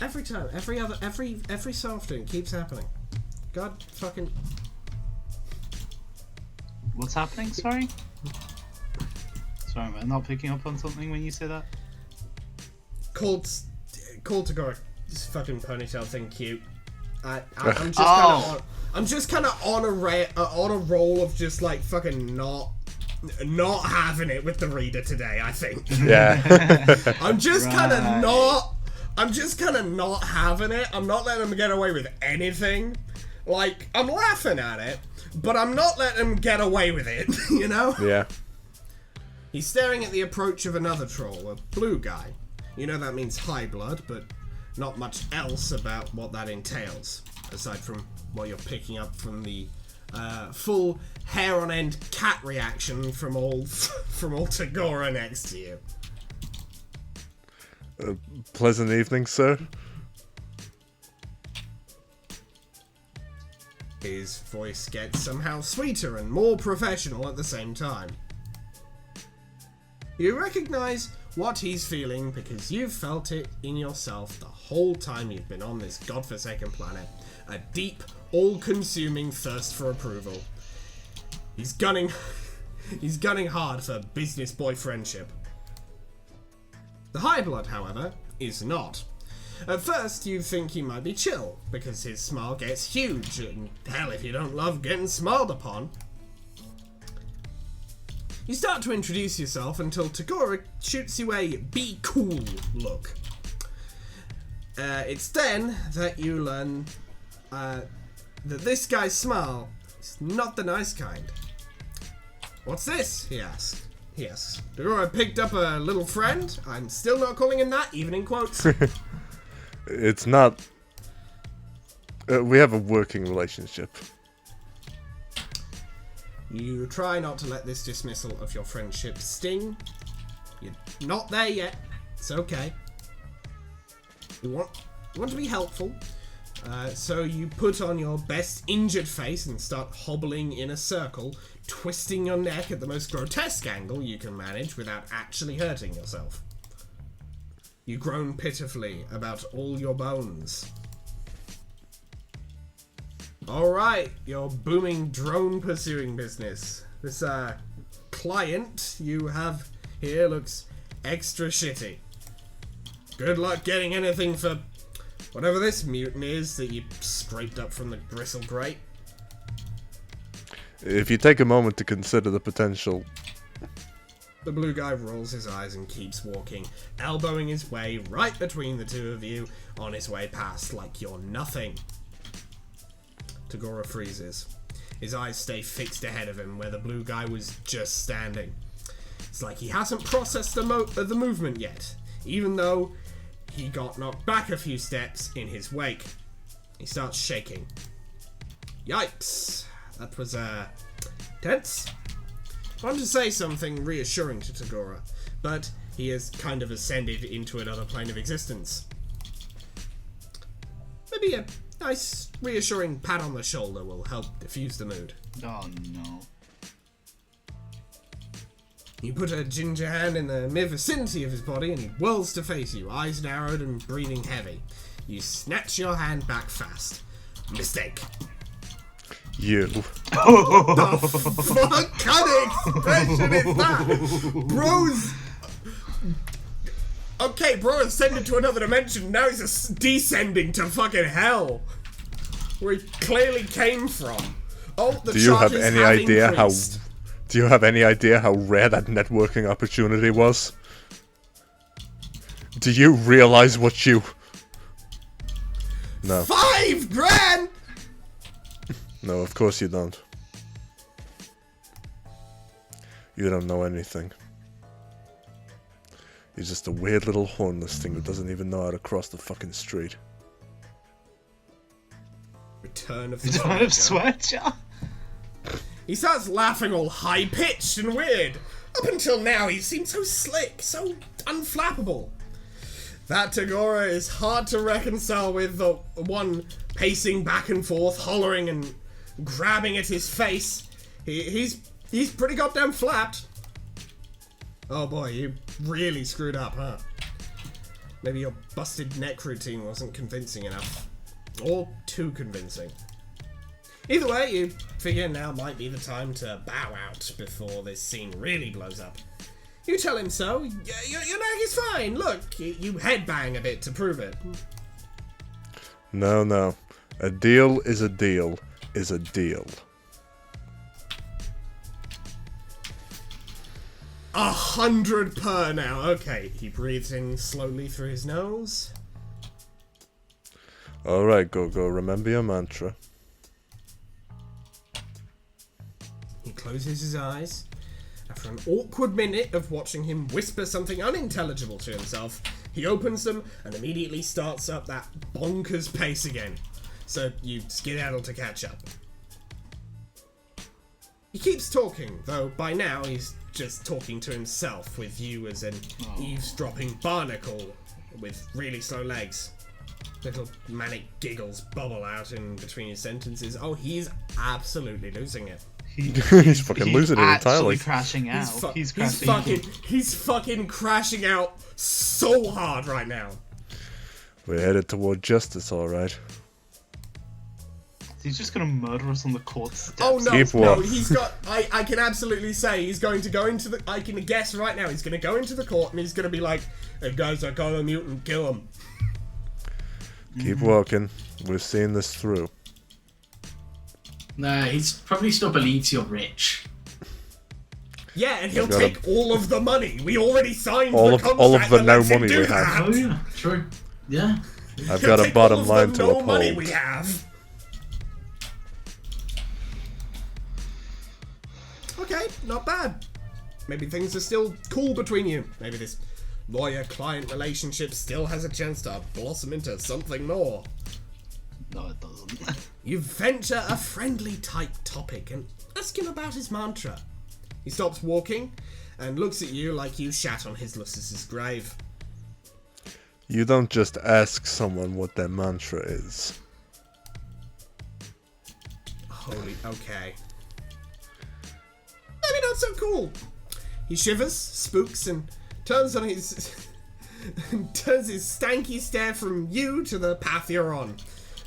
Every time, every so often, it keeps happening. God fucking... What's happening? Sorry? Sorry, am I not picking up on something when you say that? Called Tagora. This fucking ponytail thing cute. I'm just kind of on a roll of just like fucking not having it with the reader today. I think. Yeah. I'm just kind of not having it. I'm not letting them get away with anything. Like, I'm laughing at it, but I'm not letting them get away with it. You know? Yeah. He's staring at the approach of another troll, a blue guy. You know that means high blood, but not much else about what that entails, aside from what you're picking up from the full hair-on-end cat reaction from old Tagora next to you. Pleasant evening, sir. His voice gets somehow sweeter and more professional at the same time. You recognize what he's feeling because you've felt it in yourself the whole time you've been on this godforsaken planet. A deep, all-consuming thirst for approval. He's gunning hard for business boy friendship. The High Blood, however, is not. At first, you think he might be chill, because his smile gets huge, and hell, if you don't love getting smiled upon. You start to introduce yourself until Tagora shoots you a be cool look. It's then that you learn that this guy's smile is not the nice kind. What's this? He asks. Tagora picked up a little friend. I'm still not calling him that, even in quotes. It's not... we have a working relationship. You try not to let this dismissal of your friendship sting. You're not there yet. It's okay. You want to be helpful. So you put on your best injured face and start hobbling in a circle, twisting your neck at the most grotesque angle you can manage without actually hurting yourself. You groan pitifully about all your bones. Alright, your booming drone pursuing business. This client you have here looks extra shitty. Good luck getting anything for whatever this mutant is that you scraped up from the gristle grate. If you take a moment to consider the potential... The blue guy rolls his eyes and keeps walking, elbowing his way right between the two of you on his way past like you're nothing. Tagora freezes. His eyes stay fixed ahead of him where the blue guy was just standing. It's like he hasn't processed the movement yet, even though he got knocked back a few steps in his wake. He starts shaking. Yikes. That was, tense. I want to say something reassuring to Tagora, but he has kind of ascended into another plane of existence. Maybe a nice, reassuring pat on the shoulder will help diffuse the mood. Oh no. You put a ginger hand in the mere vicinity of his body and he whirls to face you, eyes narrowed and breathing heavy. You snatch your hand back fast. Mistake. You. What the fuck kind of expression is that? Bro's... Okay, bro ascended to another dimension, now he's just descending to fucking hell. Where he clearly came from. Oh, the Do you have charges any have idea increased. Do you have any idea how rare that networking opportunity was? Do you realize what you... No. 5 grand! No, of course you don't. You don't know anything. You're just a weird little hornless thing who doesn't even know how to cross the fucking street. Return of Sweatshop. He starts laughing all high-pitched and weird. Up until now, he seemed so slick, so unflappable. That Tagora is hard to reconcile with the one pacing back and forth, hollering and grabbing at his face. He's pretty goddamn flapped. Oh boy, you really screwed up, huh? Maybe your busted neck routine wasn't convincing enough. Or too convincing. Either way, you figure now might be the time to bow out before this scene really blows up. You tell him so. Your neck is fine. Look, you headbang a bit to prove it. No, no. A deal is a deal is a deal. 100 per now. Okay, he breathes in slowly through his nose. Alright, Go-Go, remember your mantra. He closes his eyes. After an awkward minute of watching him whisper something unintelligible to himself, he opens them and immediately starts up that bonkers pace again. So you skedaddle to catch up. He keeps talking, though by now he's just talking to himself, with you as an eavesdropping barnacle with really slow legs. Little manic giggles bubble out in between his sentences. Oh, he's absolutely losing it. He's fucking losing it entirely. He's crashing out. He's fucking crashing out so hard right now. We're headed toward justice, alright. He's just gonna murder us on the court steps. Oh no, he's got... I can absolutely say he's going to go into the... I can guess right now, he's going to go into the court and he's going to be like, hey guys, I got a mutant, kill him. Keep walking. We're seeing this through. No, he's probably still believes you're rich. Yeah, and he'll take all of the money. We already signed all the of contract all of the that no lets him money do we have. Oh yeah, true. Yeah. I've He'll got a take bottom all of line the to no uphold. money we have. Okay, not bad. Maybe things are still cool between you. Maybe this lawyer-client relationship still has a chance to blossom into something more. No, it doesn't. You venture a friendly type topic and ask him about his mantra. He stops walking and looks at you like you shat on his Lucis's grave. You don't just ask someone what their mantra is. Holy, okay. Maybe not so cool. He shivers, spooks, and turns on his turns his stanky stare from you to the path you're on.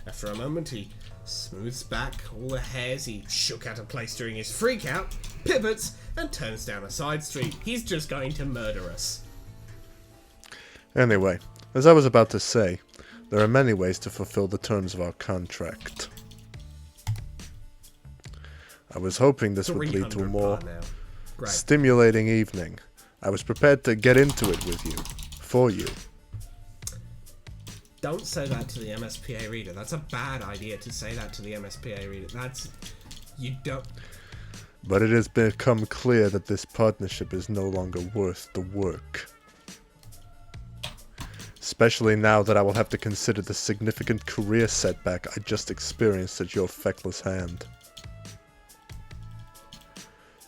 After a moment, he smooths back all the hairs he shook out of place during his freakout, pivots, and turns down a side street. He's just going to murder us. Anyway, as I was about to say, there are many ways to fulfill the terms of our contract. I was hoping this would lead to a more stimulating evening. I was prepared to get into it with you. For you. Don't say that to the MSPA reader. That's a bad idea to say that to the MSPA reader. That's... You don't... But it has become clear that this partnership is no longer worth the work. Especially now that I will have to consider the significant career setback I just experienced at your feckless hand.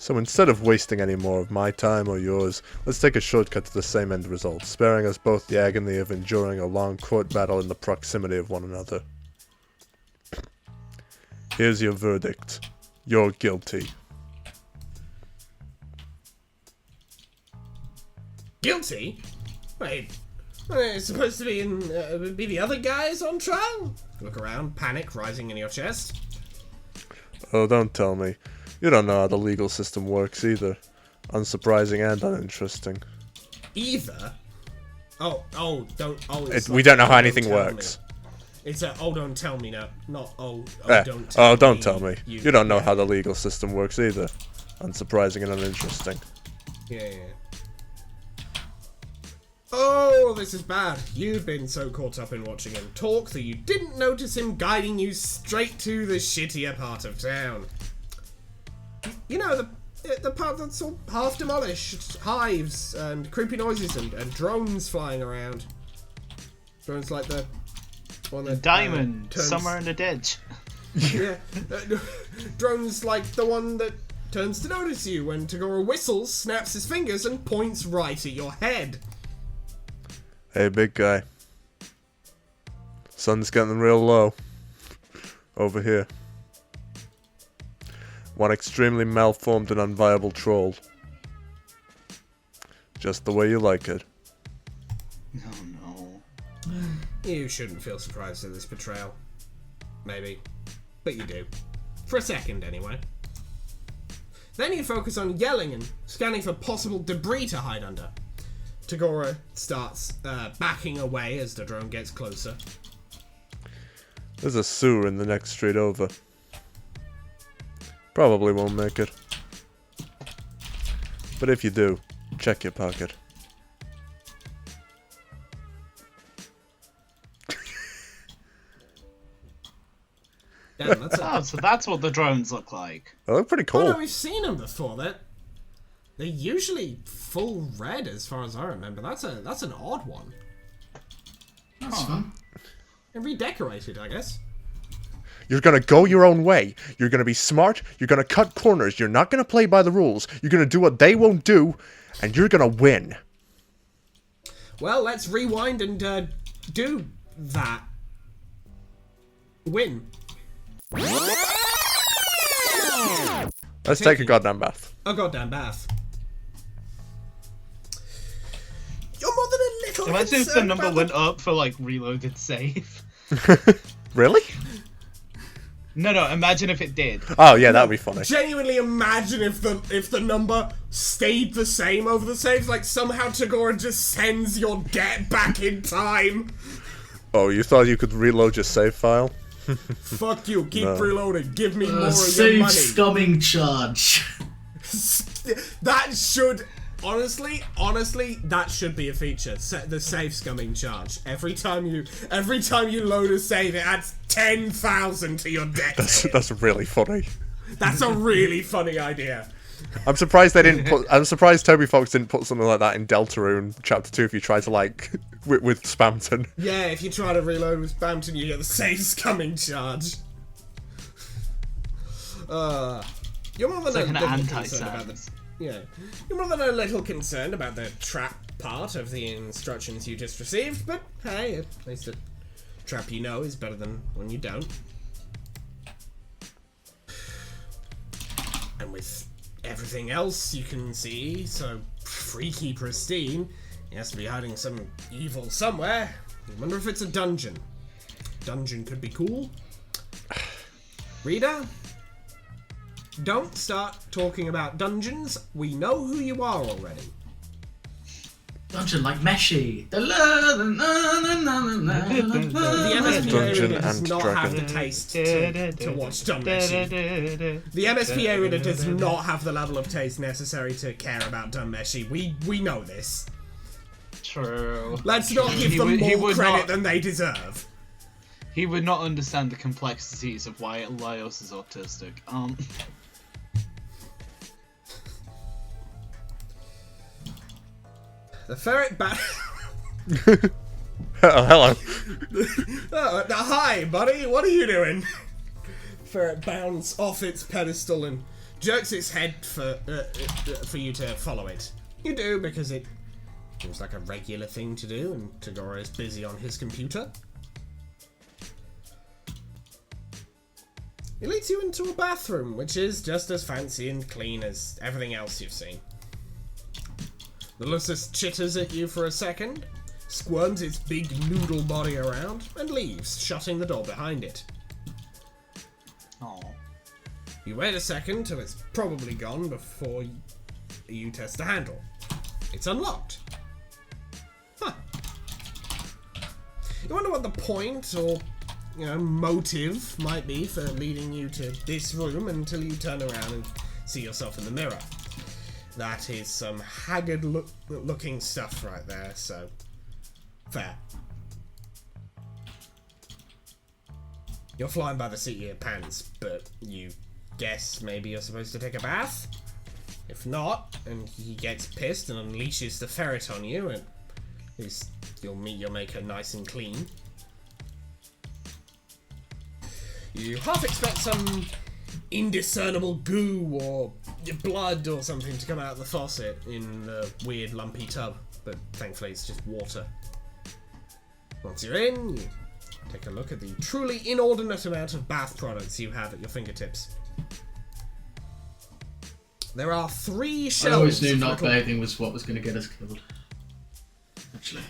So instead of wasting any more of my time or yours, let's take a shortcut to the same end result, sparing us both the agony of enduring a long court battle in the proximity of one another. Here's your verdict. You're guilty. Guilty? Wait, it's supposed to be be the other guys on trial? Look around, panic rising in your chest. Oh, don't tell me. You don't know how the legal system works either. Unsurprising and uninteresting. Either? We don't know how anything works. It's a, don't tell me now. Not, don't tell me. You don't know how the legal system works either. Unsurprising and uninteresting. Yeah. Oh, this is bad. You've been so caught up in watching him talk that you didn't notice him guiding you straight to the shittier part of town. You know, the part that's all half demolished. Hives and creepy noises and drones flying around. Drones like the one that Diamond, turns... somewhere in the ditch. Yeah, drones like the one that turns to notice you when Tagora whistles, snaps his fingers, and points right at your head. Hey, big guy. Sun's getting real low. Over here. One extremely malformed and unviable troll. Just the way you like it. Oh no. You shouldn't feel surprised at this betrayal. Maybe. But you do. For a second, anyway. Then you focus on yelling and scanning for possible debris to hide under. Tagora starts backing away as the drone gets closer. There's a sewer in the next street over. Probably won't make it. But if you do, check your pocket. Damn, that's Oh, so that's what the drones look like. They look pretty Oh, cool. no, we've seen them before. They're usually full red, as far as I remember. That's an odd one. That's fun. And redecorated, I guess. You're gonna go your own way. You're gonna be smart. You're gonna cut corners. You're not gonna play by the rules. You're gonna do what they won't do, and you're gonna win. Well, let's rewind and do that. Win. Let's take a goddamn bath. A goddamn bath. You're more than a little Imagine if the concerned number about went up for like reloaded save. Really? No, imagine if it did. Oh yeah, that'd be funny. Genuinely imagine if the number stayed the same over the saves, like somehow Tagora just sends your debt back in time. Oh, you thought you could reload your save file? Fuck you, keep No. reloading, give me more of your Save money. scumming charge. That should, honestly, that should be a feature. The save scumming charge. Every time you load a save, it adds 10,000 to your debt. That's really funny. That's a really funny idea. I'm surprised they didn't put. I'm surprised Toby Fox didn't put something like that in Deltarune Chapter 2 if you try to like with Spamton. Yeah, if you try to reload with Bampton, you get the save scumming charge. You're more than like a an little anti-Sans. concerned about the. Yeah, you're more than a little concerned about the trap part of the instructions you just received, but hey, at least a trap you know is better than one you don't. And with everything else you can see so freaky pristine, he has to be hiding some evil somewhere. I wonder if it's a dungeon. Dungeon could be cool. Reader, don't start talking about dungeons. We know who you are already. Dungeon like Meshi. The MSPA Dungeon reader does and not have the Dragon. taste to watch Dunmeshi. The MSPA reader does not have the level of taste necessary to care about Dunmeshi. We know this. True. Let's not give He them would- he more would credit not- than they deserve. He would not understand the complexities of why Laios is autistic. The ferret bat. Oh, hello. Hi, buddy. What are you doing? Ferret bounds off its pedestal and jerks its head for you to follow it. You do because it seems like a regular thing to do, and Tagora is busy on his computer. It leads you into a bathroom, which is just as fancy and clean as everything else you've seen. The Lucis chitters at you for a second, squirms its big noodle body around, and leaves, shutting the door behind it. Oh. You wait a second till it's probably gone before you test the handle. It's unlocked. Huh. You wonder what the point or motive might be for leading you to this room until you turn around and see yourself in the mirror. That is some haggard looking stuff right there, so fair. You're flying by the seat of your pants, but you guess maybe you're supposed to take a bath? If not, and he gets pissed and unleashes the ferret on you, and at least you'll make her nice and clean. You half expect some indiscernible goo or blood or something to come out of the faucet in the weird lumpy tub, but thankfully it's just water. Once you're in, you take a look at the truly inordinate amount of bath products you have at your fingertips. There are 3 shelves. I always knew not bathing was what was going to get us killed. Actually.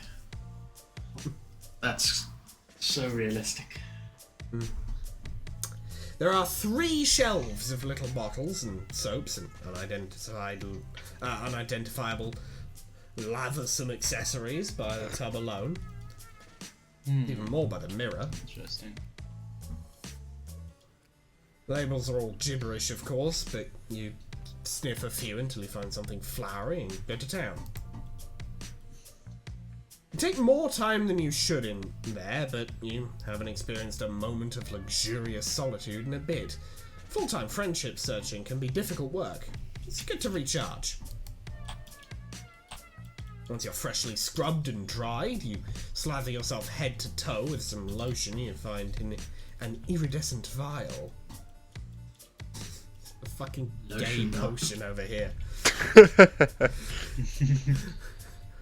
That's so realistic. There are 3 shelves of little bottles and soaps and unidentifiable lathersome accessories by the tub alone. Even more by the mirror. Interesting. Labels are all gibberish, of course, but you sniff a few until you find something flowery and go to town. You take more time than you should in there, but you haven't experienced a moment of luxurious solitude in a bit. Full-time friendship searching can be difficult work. It's good to recharge. Once you're freshly scrubbed and dried, you slather yourself head to toe with some lotion you find in an iridescent vial. A fucking Lotion, gay potion over here.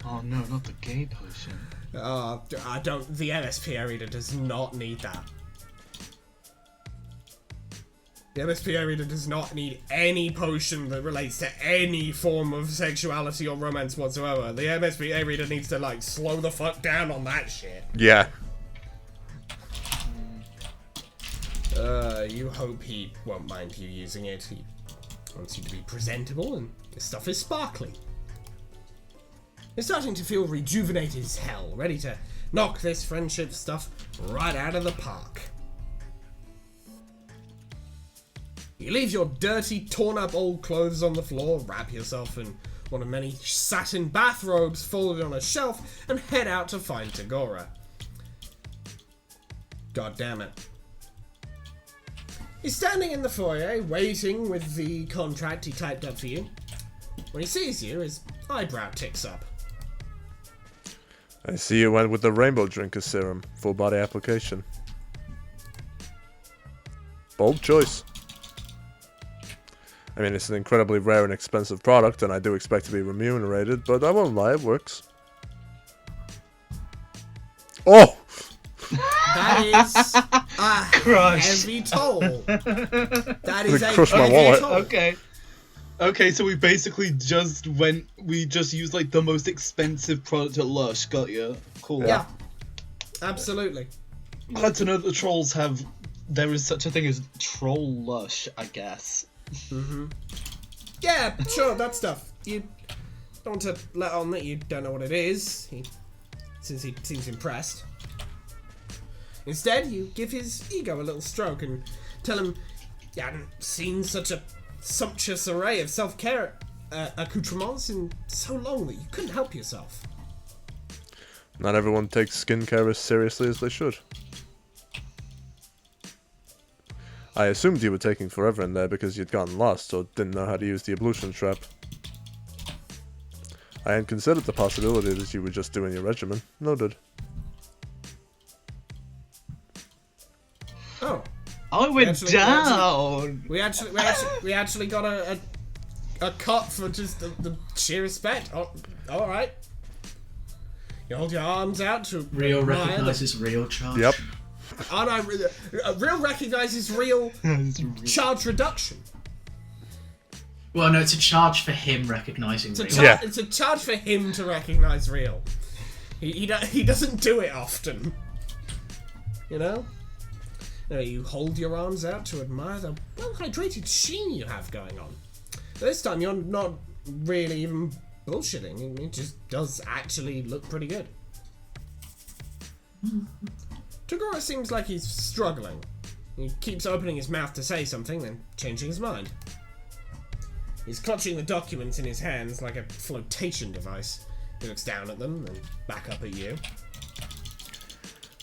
Oh no, not the gay potion. I don't. The MSPA reader does not need that. The MSPA reader does not need any potion that relates to any form of sexuality or romance whatsoever. The MSPA reader needs to, like, slow the fuck down on that shit. Yeah. You hope he won't mind you using it. He wants you to be presentable, and his stuff is sparkly. You're starting to feel rejuvenated as hell, ready to knock this friendship stuff right out of the park. You leave your dirty, torn-up old clothes on the floor, wrap yourself in one of many satin bathrobes folded on a shelf, and head out to find Tagora. God damn it. He's standing in the foyer, waiting with the contract he typed up for you. When he sees you, his eyebrow ticks up. I see you went with the Rainbow Drinker Serum, full body application. Bold choice. I mean, it's an incredibly rare and expensive product, and I do expect to be remunerated, but I won't lie, it works. Oh! That is a heavy toll. That is a crushed my heavy wallet. toll. Okay, so we basically just used like the most expensive product at Lush, got you? Cool. Yeah. Absolutely. Glad to know that the trolls there is such a thing as Troll Lush, I guess. Yeah, sure, that stuff. You don't want to let on that you don't know what it is, since he seems impressed. Instead, you give his ego a little stroke and tell him you hadn't seen such a sumptuous array of self-care accoutrements in so long that you couldn't help yourself. Not everyone takes skincare as seriously as they should. I assumed you were taking forever in there because you'd gotten lost or didn't know how to use the ablution trap. I hadn't considered the possibility that you were just doing your regimen. Noted. Oh. Oh, it went down! We actually got a cut for just the sheer respect. Oh, alright. You hold your arms out to Real admire recognises real charge. Yep. Oh no, real recognises real charge reduction. Well, no, it's a charge for him recognising real. Yeah. It's a charge for him to recognise real. He doesn't do it often. You know? No, you hold your arms out to admire the well-hydrated sheen you have going on. This time you're not really even bullshitting. It just does actually look pretty good. Tagora seems like he's struggling. He keeps opening his mouth to say something, then changing his mind. He's clutching the documents in his hands like a flotation device. He looks down at them, then back up at you.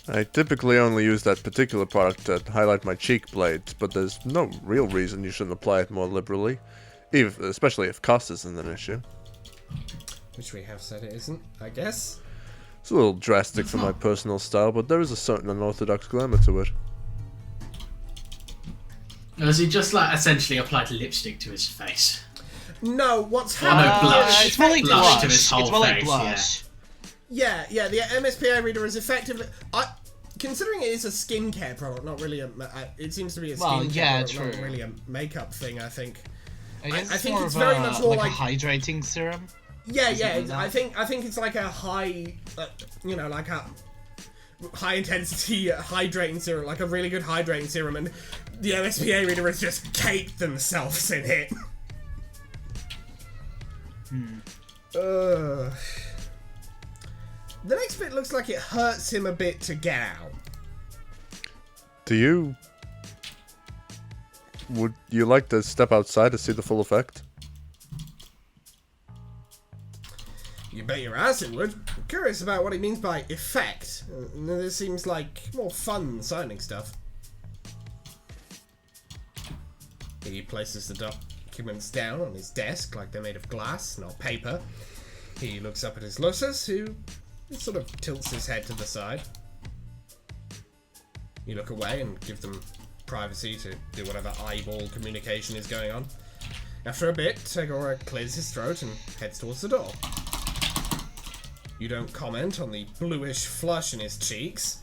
I typically only use that particular product to highlight my cheek blades, but there's no real reason you shouldn't apply it more liberally, especially if cost isn't an issue. Which we have said it isn't, I guess. It's a little drastic for my personal style, but there is a certain unorthodox glamour to it. Has he just like essentially applied lipstick to his face? No, what's No, happening? blush. It's more like Blush blush. to his whole It's more like face, blush. Yeah, the MSPA reader is effectively... considering it is a skincare product, not really a... it seems to be a skincare product, not really a makeup thing, I think. I guess I think more it's of very much more like like... a hydrating serum. Yeah, like I think it's like a high... like a high-intensity hydrating serum, like a really good hydrating serum, and the MSPA reader has just caked themselves in it. The next bit looks like it hurts him a bit to get out. Would you like to step outside to see the full effect? You bet your ass it would. I'm curious about what he means by effect. This seems like more fun signing stuff. He places the documents down on his desk like they're made of glass, not paper. He looks up at his Lusus, who sort of tilts his head to the side. You look away and give them privacy to do whatever eyeball communication is going on. After a bit, Tegora clears his throat and heads towards the door. You don't comment on the bluish flush in his cheeks.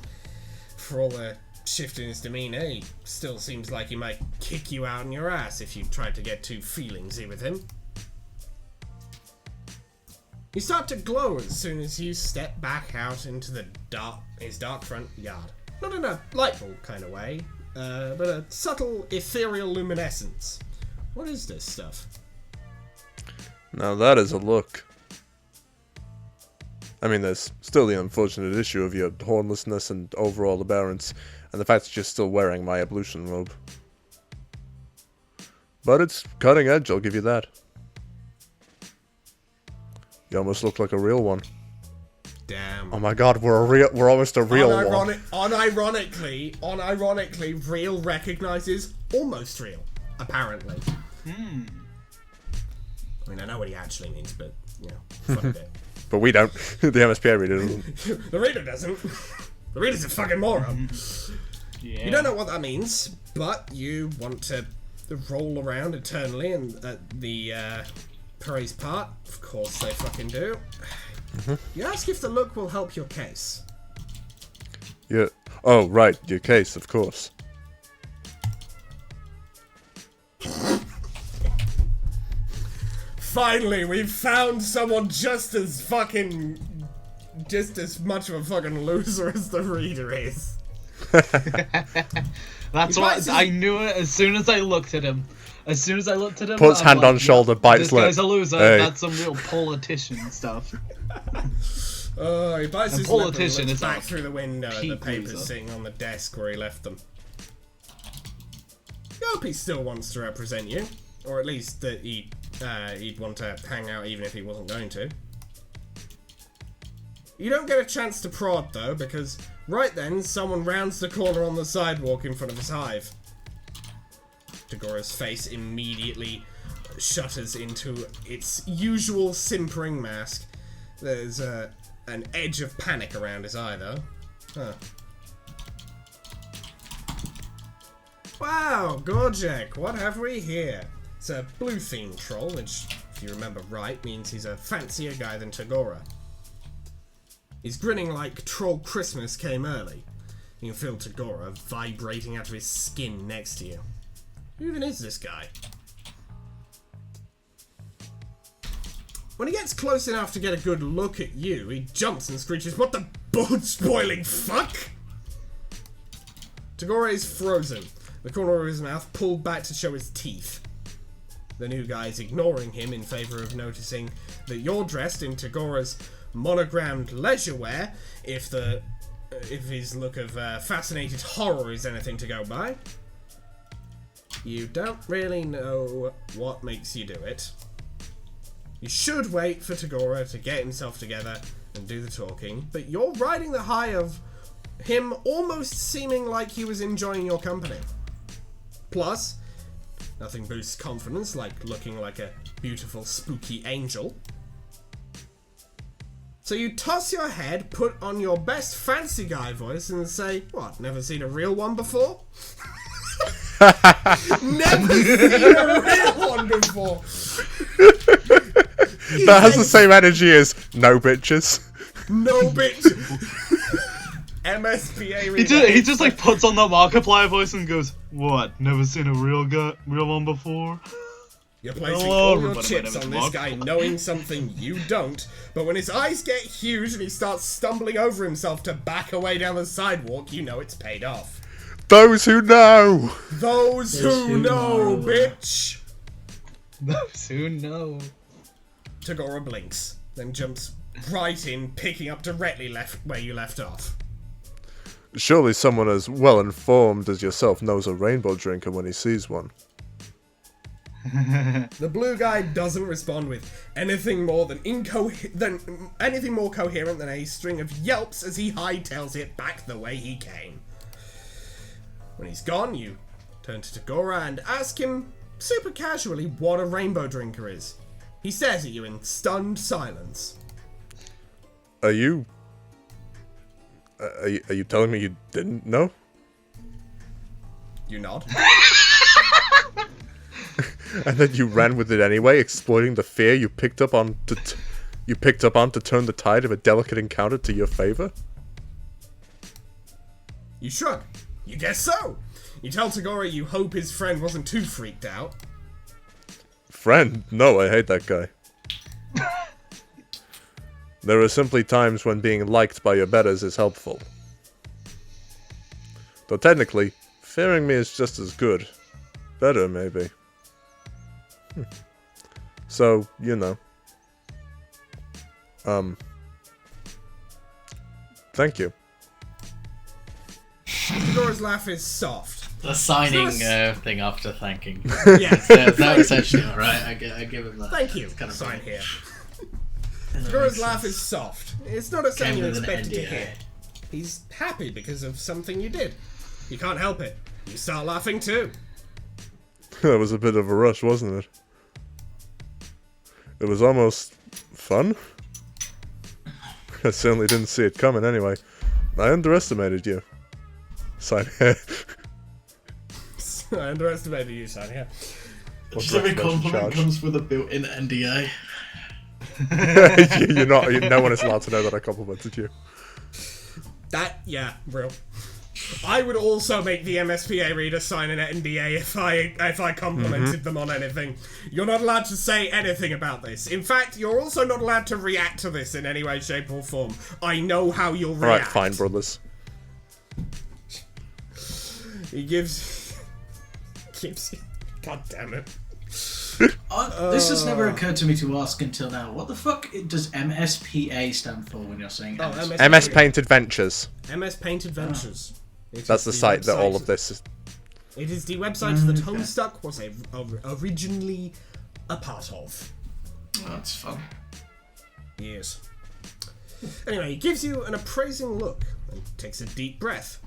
For all the shift in his demeanour, he still seems like he might kick you out in your ass if you tried to get too feelingsy with him. You start to glow as soon as you step back out into his dark front yard. Not in a light bulb kind of way, but a subtle ethereal luminescence. What is this stuff? Now that is a look. I mean, there's still the unfortunate issue of your hornlessness and overall appearance, and the fact that you're still wearing my ablution robe. But it's cutting edge, I'll give you that. You almost look like a real one. Damn. Oh my god, we're almost a real one. Unironically, real recognizes almost real, apparently. I mean, I know what he actually means, but, fuck it. But we don't. The MSPA reader doesn't. The reader doesn't. The reader's a fucking moron. Yeah. You don't know what that means, but you want to roll around eternally and the praise part. Of course they fucking do. You ask if the look will help your case. Yeah. Oh, right. Your case, of course. Finally, we've found someone just as much of a fucking loser as the reader is. That's what I knew it as soon as I looked at him. Puts I'm hand on shoulder, bites this lip. This guy's a loser. Hey. That's some real politician stuff. He bites his politician lip and looks is back a through the window at the peak papers loser. sitting on the desk where he left them. You hope he still wants to represent you, or at least that he'd want to hang out even if he wasn't going to. You don't get a chance to prod though, because right then someone rounds the corner on the sidewalk in front of his hive. Tagora's face immediately shutters into its usual simpering mask. There's an edge of panic around his eye though. Huh. Wow, Gorjek, what have we here? It's a blue-themed troll, which, if you remember right, means he's a fancier guy than Tagora. He's grinning like Troll Christmas came early. You can feel Tagora vibrating out of his skin next to you. Who even is this guy? When he gets close enough to get a good look at you, he jumps and screeches, "What the blood-spoiling fuck?" Tagora is frozen, the corner of his mouth pulled back to show his teeth. The new guy is ignoring him in favour of noticing that you're dressed in Tagora's monogrammed leisure wear, if his look of fascinated horror is anything to go by. You don't really know what makes you do it. You should wait for Tagora to get himself together and do the talking, but you're riding the high of him almost seeming like he was enjoying your company. Plus, nothing boosts confidence like looking like a beautiful, spooky angel. So you toss your head, put on your best fancy guy voice, and say, "What, never seen a real one before?" Never seen a real one before! That has the same energy as no bitches. No bitch! MSPA reader. He just like puts on the Markiplier voice and goes, "What? Never seen a real one before?" You're placing Hello, all your everybody, chips my name on is this guy knowing something you don't, but when his eyes get huge and he starts stumbling over himself to back away down the sidewalk, you know it's paid off. Those who know! Those who know, bitch! Those who know. Tagora blinks, then jumps right in, picking up directly left where you left off. Surely someone as well informed as yourself knows a rainbow drinker when he sees one. The blue guy doesn't respond with anything more than anything more coherent than a string of yelps as he hightails it back the way he came. When he's gone, you turn to Tagora and ask him super casually what a rainbow drinker is. He stares at you in stunned silence. Are you telling me you didn't know? You nod. And then you ran with it anyway, exploiting the fear you picked up on to turn the tide of a delicate encounter to your favor? You shrug. You guess so. You tell Tagora you hope his friend wasn't too freaked out. Friend? No, I hate that guy. There are simply times when being liked by your betters is helpful. Though technically, fearing me is just as good. Better, maybe. So, you know. Thank you. Tagora's laugh is soft. The signing thing after thanking. Yes. That was actually alright. I give him that. Thank you. It's kind of Sign funny. here. Tagora's laugh is soft. It's not a sound you with an expected to NDA. hear. He's happy because of something you did. You can't help it. You start laughing too. That was a bit of a rush, wasn't it? It was almost fun. I certainly didn't see it coming anyway. I underestimated you. Sign here. I underestimated you, son. Yeah. Just every compliment comes with a built-in NDA. You're not. No one is allowed to know that I complimented you. Yeah, real. I would also make the MSPA reader sign an NDA if I complimented them on anything. You're not allowed to say anything about this. In fact, you're also not allowed to react to this in any way, shape, or form. I know how you'll react. Alright, fine, brothers. He gives you... God damn it. This has never occurred to me to ask until now. What the fuck does MSPA stand for when you're saying MSPA? MS Paint Adventures. MS Paint Adventures. That's the site that all of this is. It is the website that Homestuck was originally a part of. Oh, that's fun. Yes. Anyway, he gives you an appraising look and takes a deep breath.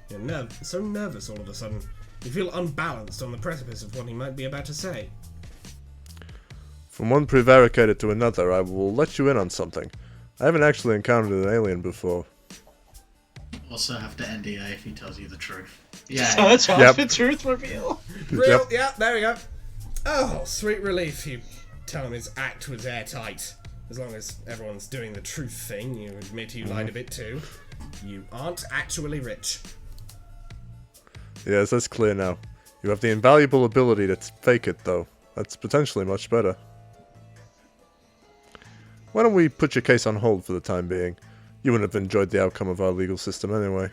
You're so nervous all of a sudden. You feel unbalanced on the precipice of what he might be about to say. From one prevaricator to another, I will let you in on something. I haven't actually encountered an alien before. Also have to NDA if he tells you the truth. Yeah. Search out for truth reveal. Real? Yeah, there we go. Oh, sweet relief. You tell him his act was airtight. As long as everyone's doing the truth thing, you admit you lied a bit too. You aren't actually rich. Yes, that's clear now. You have the invaluable ability to fake it, though. That's potentially much better. Why don't we put your case on hold for the time being? You wouldn't have enjoyed the outcome of our legal system anyway.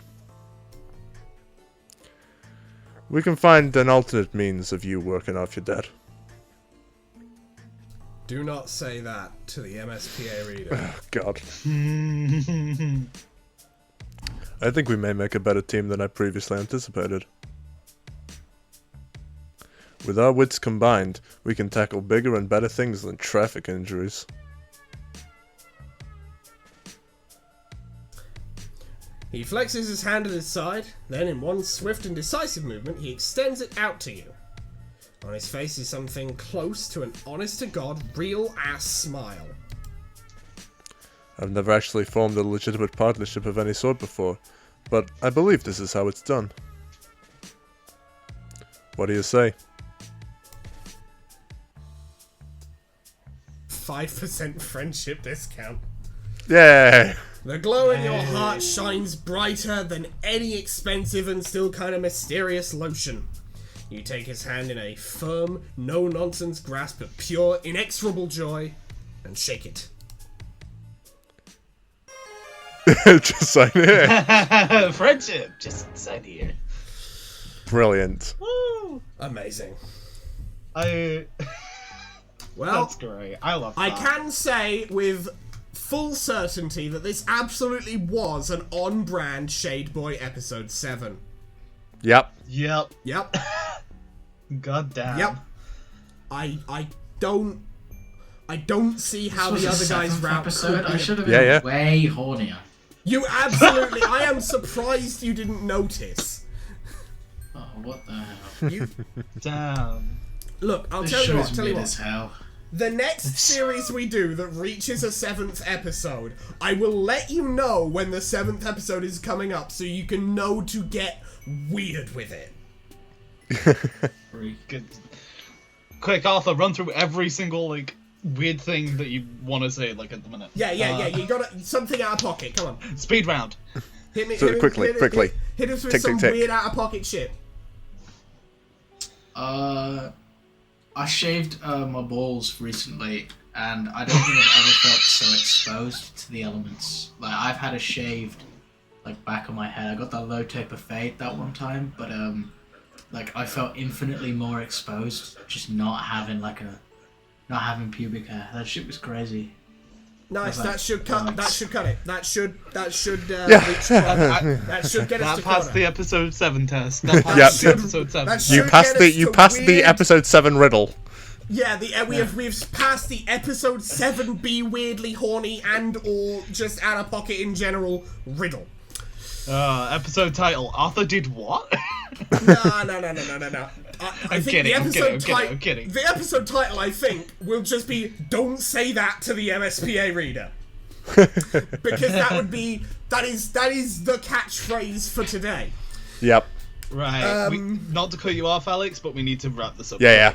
We can find an alternate means of you working off your debt. Do not say that to the MSPA reader. Oh, God. I think we may make a better team than I previously anticipated. With our wits combined, we can tackle bigger and better things than traffic injuries. He flexes his hand at his side, then in one swift and decisive movement, he extends it out to you. On his face is something close to an honest-to-God, real-ass smile. I've never actually formed a legitimate partnership of any sort before, but I believe this is how it's done. What do you say? 5% friendship discount. Yay! The glow in your heart shines brighter than any expensive and still kind of mysterious lotion. You take his hand in a firm, no-nonsense grasp of pure, inexorable joy, and shake it. Just sign here. Friendship, just sign here. Brilliant. Woo! Amazing. Well, Well, that's great. I love that. I can say with full certainty that this absolutely was an on-brand Shade Boy episode 7. Yep. Yep. Yep. God damn. Yep. I don't see how This the was other a guy's seventh route episode. could I be. should have been Yeah. way hornier. You absolutely. I am surprised you didn't notice. Oh, what the hell? You Damn. look. I'll This tell show you is what. Tell you mid what. as hell. The next series we do that reaches a 7th episode, I will let you know when the 7th episode is coming up, so you can know to get weird with it. Good. Quick, Arthur, run through every single, like, weird thing that you want to say, like, at the minute. Yeah. You got something out of pocket. Come on. Speed round. Hit me. So hit me- quickly. Hit us with Tick, some tick, tick. weird out of pocket shit. I shaved my balls recently, and I don't think I've ever felt so exposed to the elements. Like, I've had a shaved, like, back of my head. I got that low taper fade that one time, but like, I felt infinitely more exposed just not having pubic hair. That shit was crazy. Nice. Okay. That should cut. That should cut it. That should. Yeah. Reach that should get us That to passed quarter. the episode 7 test. That passed Yep. the episode 7. That You should passed get the us to weird- episode 7 riddle. Yeah, we've passed the episode 7 be weirdly horny and or just out of pocket in general riddle. Episode title: Arthur did what? No. I think kidding, the I'm episode kidding, I'm kidding. The episode title, I think, will just be "Don't say that to the MSPA reader," because that is the catchphrase for today. Yep. Right. Not to cut you off, Alex, but we need to wrap this up. Yeah.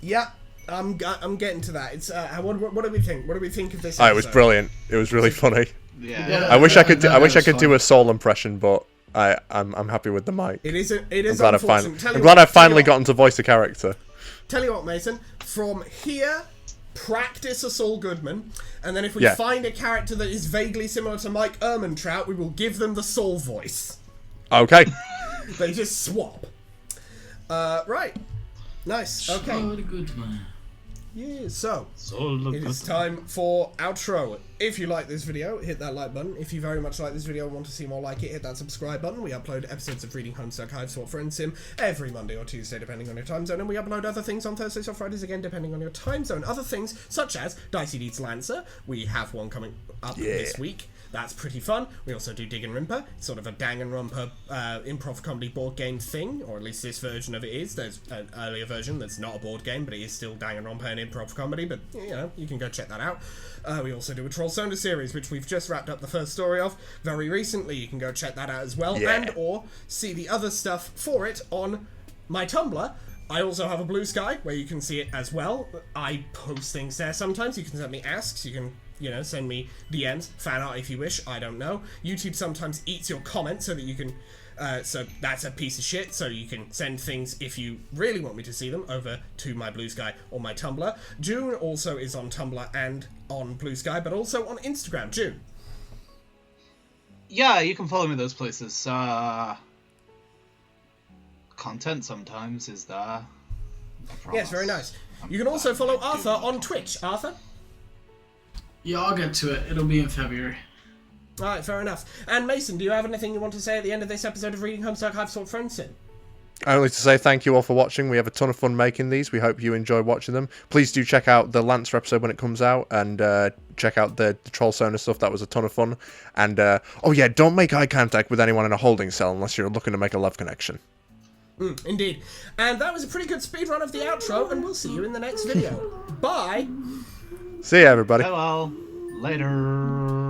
Yep. I'm getting to that. It's what do we think? What do we think of this? Oh, it was episode? brilliant. It was really funny. Yeah. I wish I could do a a Soul impression, but I'm happy with the mic. It is. I'm glad unfortunate. I'm glad I've finally gotten to voice a character. Tell you what, Mason. From here, practice a Saul Goodman, and then if we Yeah. find a character that is vaguely similar to Mike Ehrmantraut, we will give them the Saul voice. Okay. They just swap. Right. Nice. Okay. Oh, what a good man. Yeah. So So it is time for outro. If you like this video, hit that like button. If you very much like this video and want to see more like it, hit that subscribe button. We upload episodes of Reading Homestuck, Hiveswap Friendsim every Monday or Tuesday, depending on your time zone, and we upload other things on Thursdays or Fridays, again, depending on your time zone. Other things, such as Dicey Deeds Lancer. We have one coming up this week. That's pretty fun. We also do Diggenrumper, sort of a Danganronpa improv comedy board game thing, or at least this version of it is. There's an earlier version that's not a board game, but it is still Danganronpa and improv comedy, but, you know, you can go check that out. We also do a Troll Sona series, which we've just wrapped up the first story of very recently. You can go check that out as well, and or see the other stuff for it on my Tumblr. I also have a Blue Sky, where you can see it as well. I post things there sometimes. You can send me asks, you can, you know, send me DMs, fan art if you wish, I don't know. YouTube sometimes eats your comments so that you can, so that's a piece of shit, so you can send things if you really want me to see them over to my Blue Sky or my Tumblr. June also is on Tumblr and on Blue Sky, but also on Instagram. June. Yeah, you can follow me those places. Content sometimes is there. I Yes, very nice. You can also follow Arthur on Twitch. Arthur? Yeah, I'll get to it. It'll be in February. Alright, fair enough. And Mason, do you have anything you want to say at the end of this episode of Reading Homestuck, Hiveswap Friendsim? Only to say thank you all for watching. We have a ton of fun making these. We hope you enjoy watching them. Please do check out the Lancer episode when it comes out, and check out the Troll Sonar stuff. That was a ton of fun. And oh yeah, don't make eye contact with anyone in a holding cell unless you're looking to make a love connection. Indeed. And that was a pretty good speedrun of the outro, and we'll see you in the next video. Bye! See ya, everybody. Hello. Later.